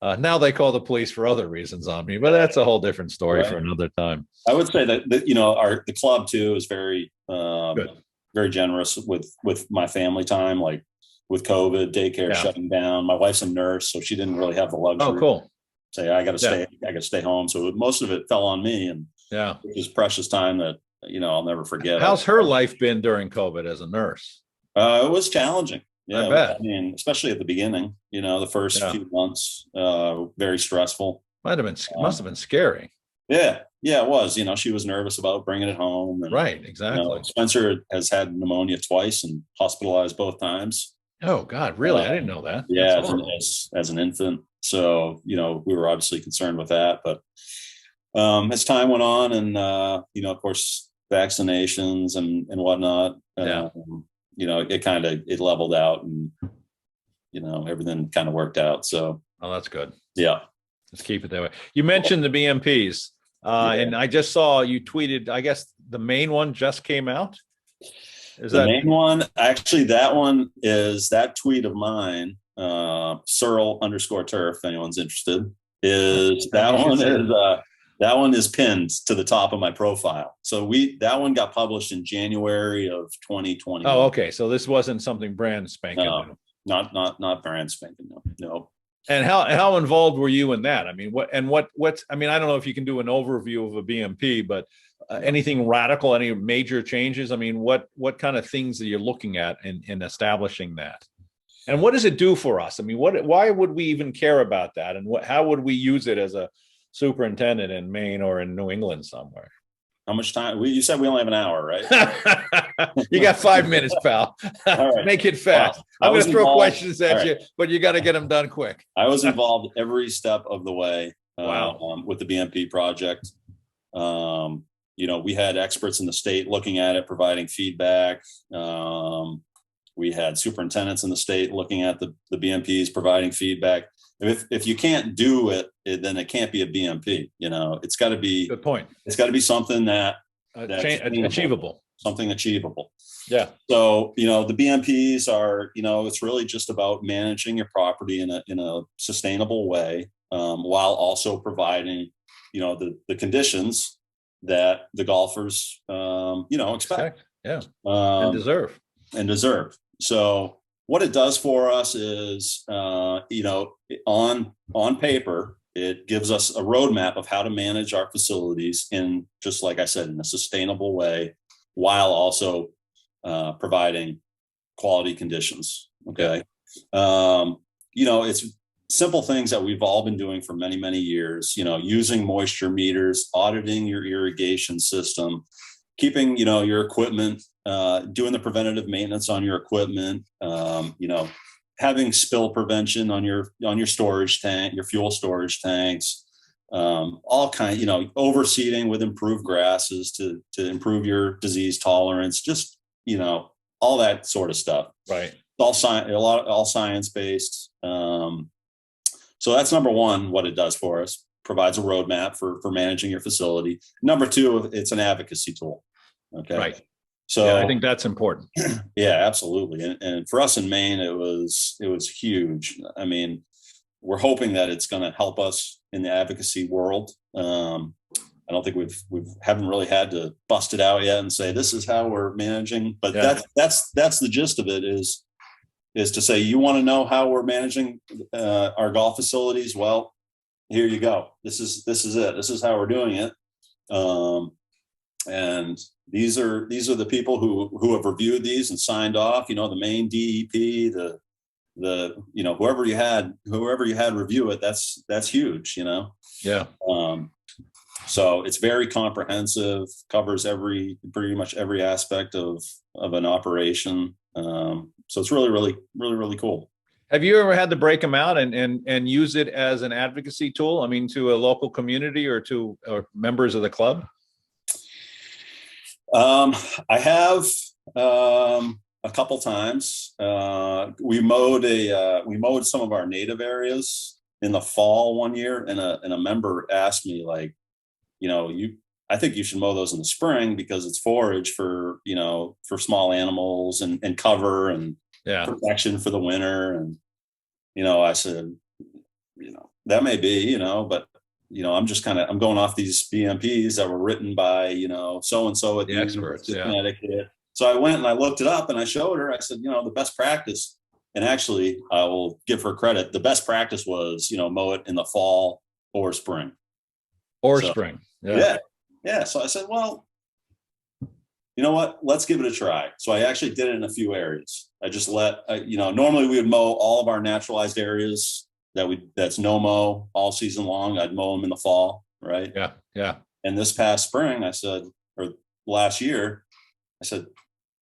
now they call the police for other reasons on me, but that's a whole different story for another time. I would say that the club too is very, very generous with my family time. Like with COVID, daycare shutting down. My wife's a nurse, so she didn't really have the luxury. Oh, cool. Say I got to stay home. So most of it fell on me, and it was precious time that I'll never forget. How's her life been during COVID as a nurse? It was challenging. Yeah, I bet. I mean, especially at the beginning. The first few months, very stressful. Must have been scary. Yeah, it was. She was nervous about bringing it home. And, right, exactly. Spencer has had pneumonia twice and hospitalized both times. Oh God, really? I didn't know that. Yeah, as an infant. So we were obviously concerned with that, but as time went on, and of course, vaccinations and whatnot, it leveled out, and everything kind of worked out. So, that's good. Yeah, let's keep it that way. You mentioned the BMPs, and I just saw you tweeted. I guess the main one just came out. The main one, actually, that tweet of mine, Searle _turf, if anyone's interested, that one is pinned to the top of my profile. So that one got published in January of 2020. Oh, okay. So this wasn't something brand spanking new. Not brand spanking new. No. And how involved were you in that? I mean, what's I mean, I don't know if you can do an overview of a BMP, but anything radical, any major changes? I mean, what kind of things are you looking at in establishing that? And what does it do for us? I mean, why would we even care about that? And how would we use it as a superintendent in Maine or in New England somewhere? How much time? You said we only have an hour, right? You got 5 minutes, pal. All right. Make it fast. Well, I'm going to throw questions at you, but you got to get them done quick. I was involved every step of the way. Wow. With the BMP project. We had experts in the state looking at it, providing feedback. We had superintendents in the state looking at the BMPs, providing feedback. If you can't do it, then it can't be a BMP. It's got to be. Good point. It's got to be something that's achievable. Something achievable. Yeah. So the BMPs are it's really just about managing your property in a sustainable way, while also providing the conditions that the golfers expect. Yeah. And deserve. So what it does for us is, on paper, it gives us a roadmap of how to manage our facilities in, just like I said, in a sustainable way, while also providing quality conditions. Okay. It's simple things that we've all been doing for many, many years, using moisture meters, auditing your irrigation system, keeping, your equipment, doing the preventative maintenance on your equipment, having spill prevention on your storage tank, your fuel storage tanks, all kind, overseeding with improved grasses to improve your disease tolerance, just, all that sort of stuff. Right. All science based. So that's number one, what it does for us, provides a roadmap for managing your facility. Number two, it's an advocacy tool. Okay. Right. So yeah, I think that's important. Yeah, absolutely. And for us in Maine, it was huge. I mean, we're hoping that it's going to help us in the advocacy world. I don't think we haven't really had to bust it out yet and say, this is how we're managing, but that's the gist of it is to say, you want to know how we're managing our golf facilities? Well, here you go. This is it. This is how we're doing it. And these are the people who have reviewed these and signed off, the Maine DEP, the whoever you had review it, that's huge, Yeah. So it's very comprehensive, covers pretty much every aspect of an operation. So it's really, really, really, really cool. Have you ever had to break them out and use it as an advocacy tool? I mean, to a local community or to members of the club? I have a couple times. We mowed some of our native areas in the fall one year, and a member asked me, like, I think you should mow those in the spring because it's forage for small animals and cover and protection for the winter. And I said, that may be, but I'm going off these BMPs that were written by, so-and-so at the experts, Connecticut. So I went and I looked it up and I showed her, I said, the best practice, and actually I will give her credit. The best practice was, mow it in the fall or spring. Spring. Yeah. So I said, well, you know what, let's give it a try. So I actually did it in a few areas. I just normally we would mow all of our naturalized areas that's no mow all season long. I'd mow them in the fall. Right. Yeah. And this past spring, last year, I said,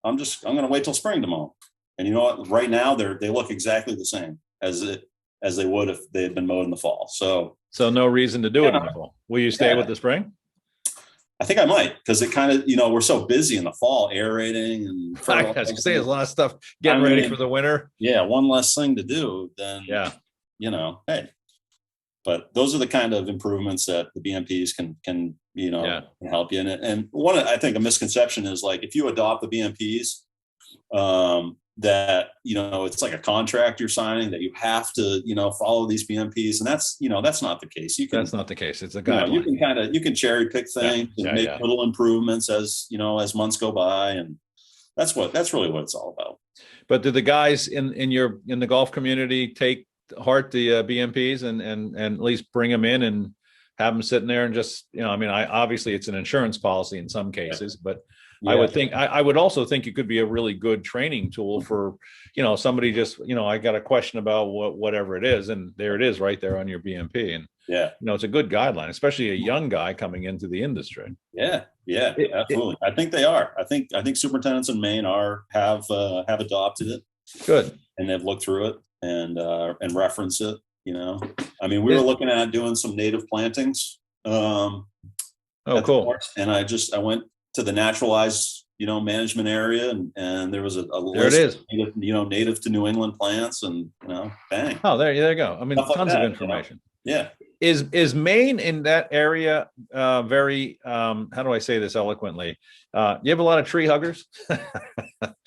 I'm going to wait till spring to mow. And you know what, right now they look exactly the same as they would if they had been mowed in the fall. So no reason to do it in the fall. Will you stay with the spring? I think I might, because it kind of, we're so busy in the fall aerating and I was gonna say there's a lot of stuff getting ready for the winter. Yeah, one less thing to do then. Yeah. Hey. But those are the kind of improvements that the BMPs can help you. And one, I think a misconception is, like, if you adopt the BMPs, that it's like a contract you're signing that you have to follow these BMPs, and that's not the case. That's not the case. It's a guideline. You can cherry pick things and make little improvements as months go by, and that's really what it's all about. But do the guys in the golf community take heart the BMPs and at least bring them in and have them sitting there and just obviously it's an insurance policy in some cases, but I would also think it could be a really good training tool for, somebody just, I got a question about whatever it is, and there it is right there on your BMP. And it's a good guideline, especially a young guy coming into the industry. Yeah, absolutely. I think they are. I think superintendents in Maine have adopted it. Good. And they've looked through it and reference it. We were looking at doing some native plantings. Cool. And I went to the naturalized, management area, and there was a There it list is. of native to New England plants, and bang. Oh, there you go. I mean, Stuff like tons that, of information. Yeah. Is Maine in that area very how do I say this eloquently? You have a lot of tree huggers?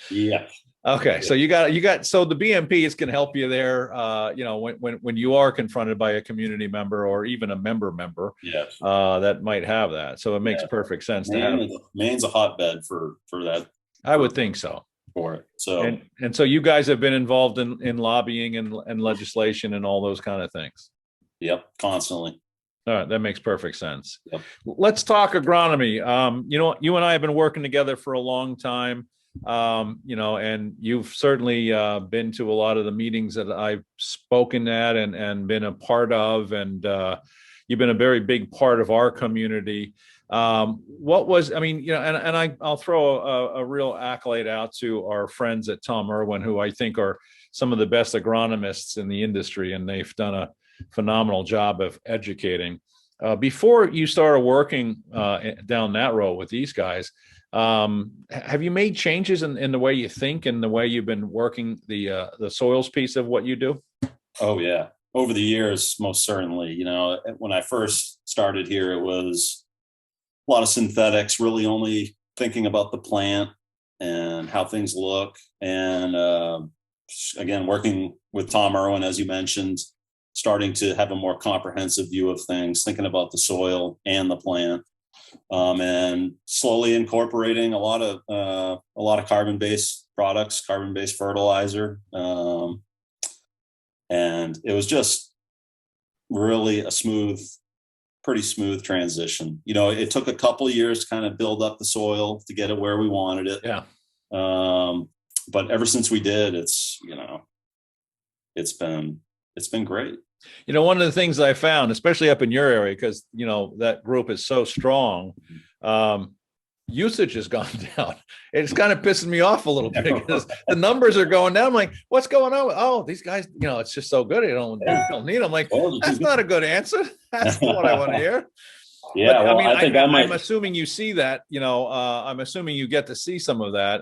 Yeah. Okay, so you got so the BMPs can help you there. When you are confronted by a community member or even a member, Yes. that might have that. So it makes perfect sense to have. Maine's a hotbed for that. I would think so. For it. So and so you guys have been involved in lobbying and legislation and all those kind of things. Yep, constantly. All right, that makes perfect sense. Yep. Let's talk agronomy. You and I have been working together for a long time. And you've certainly been to a lot of the meetings that I've spoken at and been a part of, and you've been a very big part of our community. I'll throw a real accolade out to our friends at Tom Irwin, who I think are some of the best agronomists in the industry, and they've done a phenomenal job of educating. Before you started working down that road with these guys, have you made changes in the way you think and the way you've been working the soils piece of what you do? Oh yeah, over the years, most certainly. When I first started here, it was a lot of synthetics, really only thinking about the plant and how things look. And again, working with Tom Irwin, as you mentioned, starting to have a more comprehensive view of things, thinking about the soil and the plant. And slowly incorporating a lot of carbon-based products, carbon-based fertilizer, and it was just really a pretty smooth transition. It took a couple of years to kind of build up the soil to get it where we wanted it. Yeah. But ever since we did, it's been great. One of the things I found, especially up in your area, because that group is so strong, usage has gone down. It's kind of pissing me off a little bit because the numbers are going down. I'm like, what's going on? Oh, these guys, it's just so good. You don't need them. I'm like, that's not a good answer. That's not what I want to hear. Yeah, but, I'm assuming you see that. I'm assuming you get to see some of that.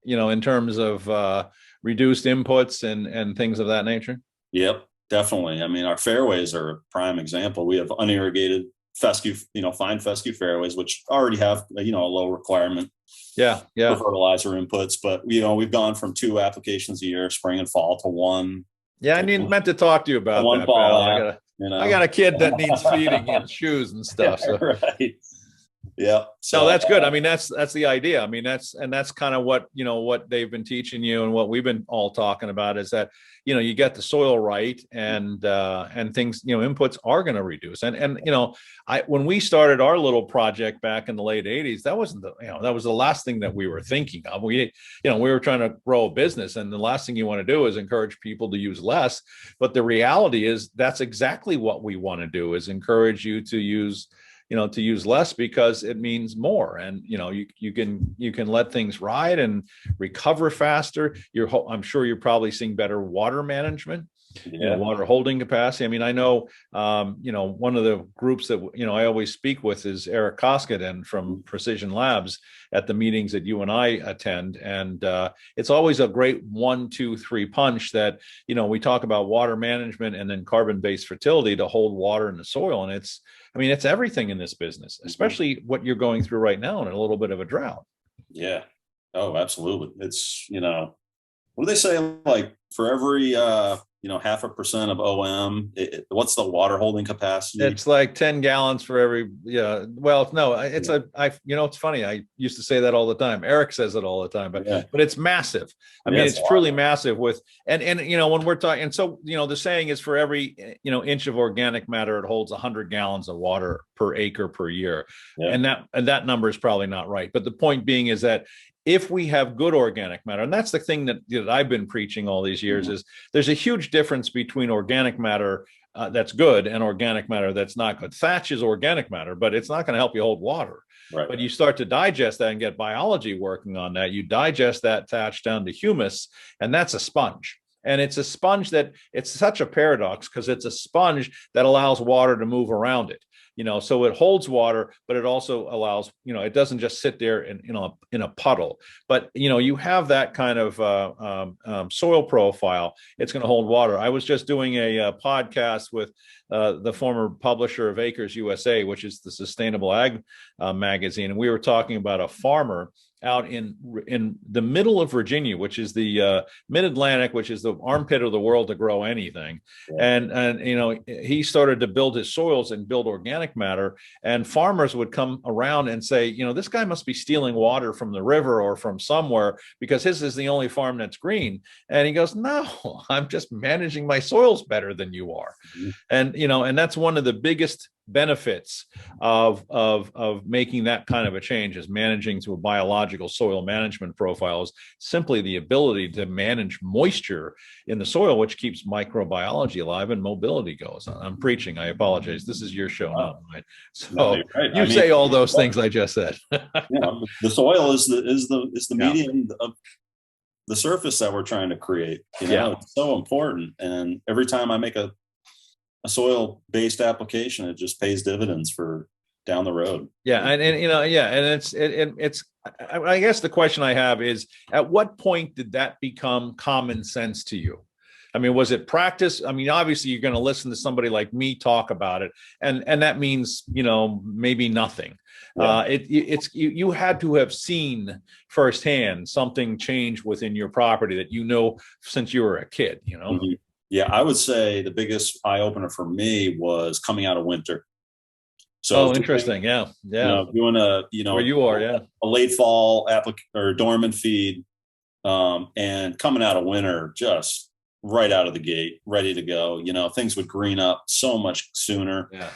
In terms of reduced inputs and things of that nature. Yep. Definitely. I mean, our fairways are a prime example. We have unirrigated fescue, fine fescue fairways, which already have, a low requirement. Yeah. For fertilizer inputs, but we've gone from 2 applications a year, spring and fall, to 1. Yeah, I meant to talk to you about that, pal. I got a kid that needs feeding and shoes and stuff. So. Right. Yeah. So that's good. I mean, that's the idea. I mean, that's kind of what they've been teaching you and what we've been all talking about is that, you get the soil right and things, inputs are going to reduce. And when we started our little project back in the late 80s, that wasn't that was the last thing that we were thinking of. We were trying to grow a business, and the last thing you want to do is encourage people to use less. But the reality is that's exactly what we want to do, is encourage you to use less, because it means more, and you can let things ride and recover faster. I'm sure you're probably seeing better water management, water holding capacity. I mean, I know one of the groups that I always speak with is Eric Koskinen from Precision Labs at the meetings that you and I attend, and it's always a great 1, 2, 3 punch that we talk about water management and then carbon-based fertility to hold water in the soil, and it's everything in this business, especially what you're going through right now in a little bit of a drought. Yeah. Oh, absolutely. It's, what do they say? Like for every, 0.5% of OM, what's the water holding capacity? It's like 10 gallons for every, well, no, it's it's funny. I used to say that all the time. Eric says it all the time, but it's massive. I mean, it's truly massive and when we're talking, and so, the saying is for every, inch of organic matter, it holds 100 gallons of water per acre per year. Yeah. And that number is probably not right. But the point being is that if we have good organic matter, and that's the thing that I've been preaching all these years, is there's a huge difference between organic matter that's good and organic matter that's not good. Thatch is organic matter, but it's not going to help you hold water. Right. But you start to digest that and get biology working on that. You digest that thatch down to humus, and that's a sponge. And it's a sponge that it's such a paradox because it's a sponge that allows water to move around it. So it holds water, but it also allows, it doesn't just sit there in a puddle. But you have that kind of soil profile. It's going to hold water. I was just doing a podcast with the former publisher of Acres USA, which is the Sustainable Ag magazine, and we were talking about a farmer out in the middle of Virginia, which is the mid-Atlantic, which is the armpit of the world to grow anything. Yeah. And he started to build his soils and build organic matter. And farmers would come around and say, this guy must be stealing water from the river or from somewhere because his is the only farm that's green. And he goes, no, I'm just managing my soils better than you are. Mm-hmm. And that's one of the biggest benefits of making that kind of a change, is managing to a biological soil management profile, is simply the ability to manage moisture in the soil, which keeps microbiology alive and mobility goes on. I'm preaching. I apologize. This is your show, not mine. So no, right. You say all those things I just said. The soil is the medium of the surface that we're trying to create. It's so important. And every time I make a soil-based application, it just pays dividends for down the road. Yeah, and it's. I guess the question I have is, at what point did that become common sense to you? I mean, was it practice? I mean, obviously, you're going to listen to somebody like me talk about it, and that means maybe nothing. Yeah. You had to have seen firsthand something change within your property that since you were a kid. Mm-hmm. Yeah, I would say the biggest eye opener for me was coming out of winter. So interesting. Yeah. Doing where you are, a late fall or dormant feed, and coming out of winter just right out of the gate, ready to go. Things would green up so much sooner. Yeah.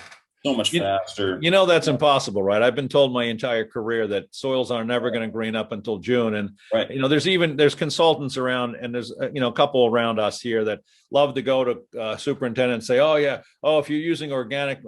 So much faster. That's impossible, right? I've been told my entire career that soils are never going to green up until June. And, right. There's consultants around, and there's, a couple around us here that love to go to superintendents and say, if you're using organic,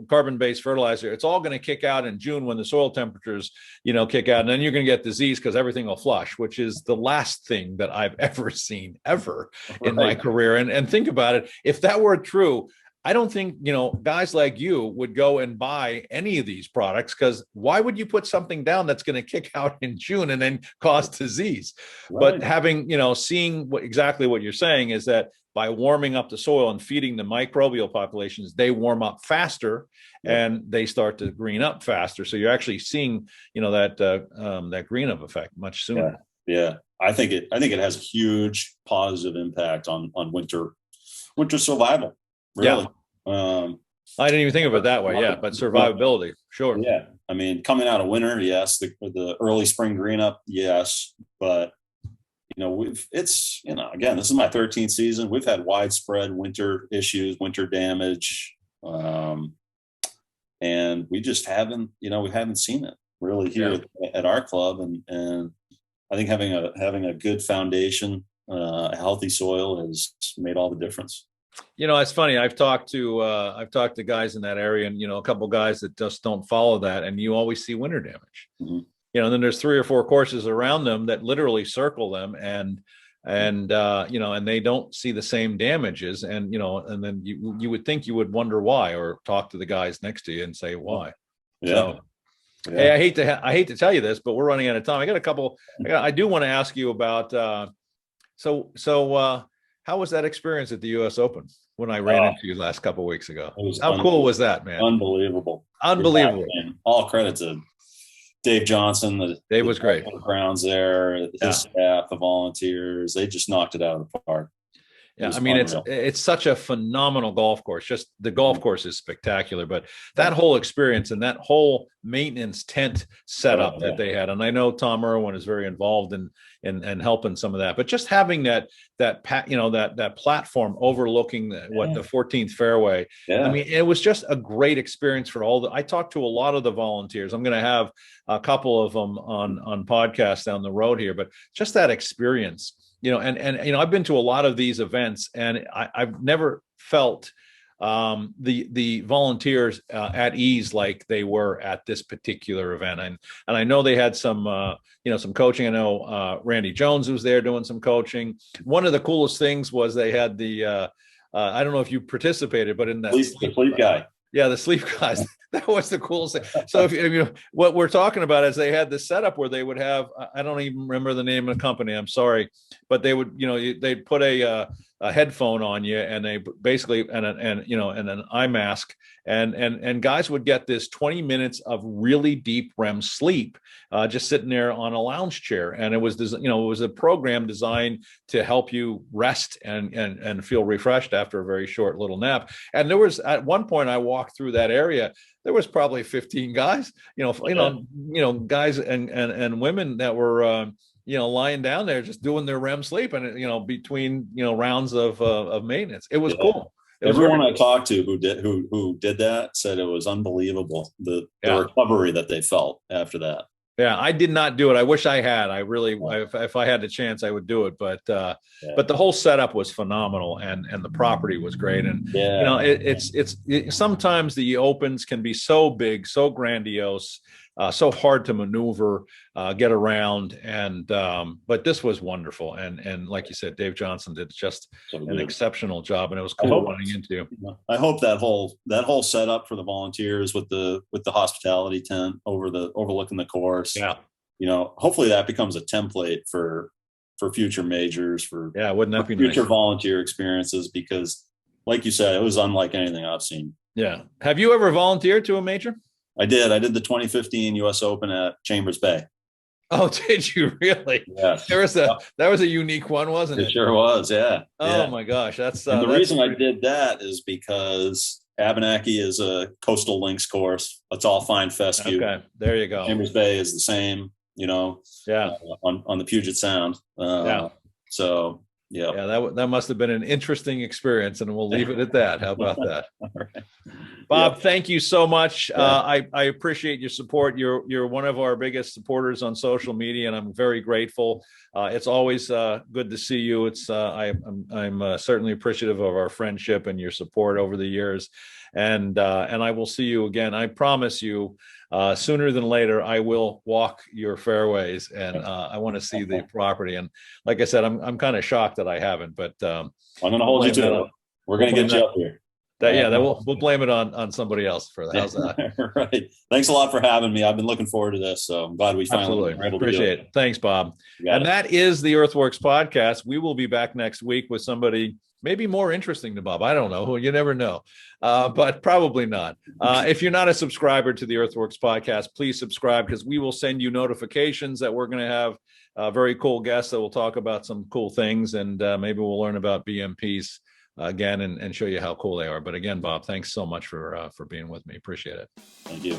carbon-based fertilizer, it's all going to kick out in June when the soil temperatures, kick out. And then you're going to get disease because everything will flush, which is the last thing that I've ever seen in my career. And think about it. If that were true, I don't think, guys like you would go and buy any of these products, because why would you put something down that's going to kick out in June and then cause disease? Right. But having, seeing exactly what you're saying is that by warming up the soil and feeding the microbial populations, they warm up faster and they start to green up faster. So you're actually seeing, that green up effect much sooner. Yeah. I think it has a huge positive impact on winter survival. Really. Yeah. I didn't even think of it that way. Yeah. But survivability. Sure. Yeah. I mean, coming out of winter, yes. The early spring green up, yes. But, again, this is my 13th season. We've had widespread winter issues, winter damage. And we just haven't seen it really here at our club. And I think having a good foundation, a healthy soil has made all the difference. It's funny. I've talked to guys in that area, and a couple of guys that just don't follow that, and you always see winter damage. Mm-hmm. And then there's 3 or 4 courses around them that literally circle them, and they don't see the same damages, and then you would think you would wonder why, or talk to the guys next to you and say why. Yeah. So, hey, I hate to tell you this, but we're running out of time. I do want to ask you about how was that experience at the U.S. Open when I ran into you last couple of weeks ago? How cool was that, man? Unbelievable. All credit to Dave Johnson. Dave was great. The grounds there, his staff, the volunteers, they just knocked it out of the park. Yeah, I mean, it's such a phenomenal golf course. Just the golf course is spectacular, but that whole experience and that whole maintenance tent setup that they had, and I know Tom Irwin is very involved in helping some of that. But just having that platform overlooking the 14th fairway. Yeah. I mean, it was just a great experience for I talked to a lot of the volunteers. I'm going to have a couple of them on podcasts down the road here, but just that experience. And I've been to a lot of these events, and I've never felt the volunteers at ease like they were at this particular event. And I know they had some some coaching. I know Randy Jones was there doing some coaching. One of the coolest things was they had the I don't know if you participated, but in that the sleep guy. Yeah, the sleep guys. That was the coolest thing. So if you what we're talking about is they had this setup where they would have, I don't even remember the name of the company, I'm sorry, but they would, they'd put a headphone on you, and they basically and an eye mask, and guys would get this 20 minutes of really deep REM sleep, just sitting there on a lounge chair. And it was it was a program designed to help you rest and feel refreshed after a very short little nap. And there was, at one point I walked through that area, there was probably 15 guys, guys and women that were lying down there just doing their REM sleep, and between rounds of maintenance. It was cool. Everyone I talked to who did that said it was unbelievable, the recovery that they felt after that. Yeah, I did not do it. I wish I had. I really, if I had the chance, I would do it. But the whole setup was phenomenal, and the property was great. And it's sometimes the opens can be so big, so grandiose, so hard to maneuver, get around, and but this was wonderful. And like you said, Dave Johnson did just an exceptional job, and it was cool running into. I hope that whole setup for the volunteers with the hospitality tent overlooking the course. Yeah. Hopefully that becomes a template for future majors, wouldn't that be future nice? Volunteer experiences, because like you said, it was unlike anything I've seen. Yeah. Have you ever volunteered to a major? I did the 2015 US Open at Chambers Bay. Oh, did you really? Yes. That was a unique one, wasn't it? It sure was. Yeah. Oh my gosh. And the reason I did that is because Abenakee is a coastal links course. It's all fine fescue. Okay. There you go. Chambers Bay is the same, on the Puget Sound. So that must have been an interesting experience, and we'll leave it at that. How about that? Right. Bob, thank you so much. I appreciate your support. You're one of our biggest supporters on social media, and I'm very grateful. It's always good to see you. It's I'm certainly appreciative of our friendship and your support over the years, and I will see you again. I promise you, sooner than later, I will walk your fairways, and I want to see the property. And like I said, I'm kind of shocked that I haven't, but I'm going to hold you to it. We're going to get you up here. We'll blame it on somebody else for that. How's that? Right. Thanks a lot for having me. I've been looking forward to this, so I'm glad we finally were able to appreciate it. Thanks, Bob. And that is the EarthWorks podcast. We will be back next week with somebody maybe more interesting to Bob. I don't know. You never know, but probably not. If you're not a subscriber to the EarthWorks podcast, please subscribe, because we will send you notifications that we're going to have very cool guests that will talk about some cool things, and maybe we'll learn about BMPs again and show you how cool they are. But again, Bob, thanks so much for being with me. Appreciate it. Thank you.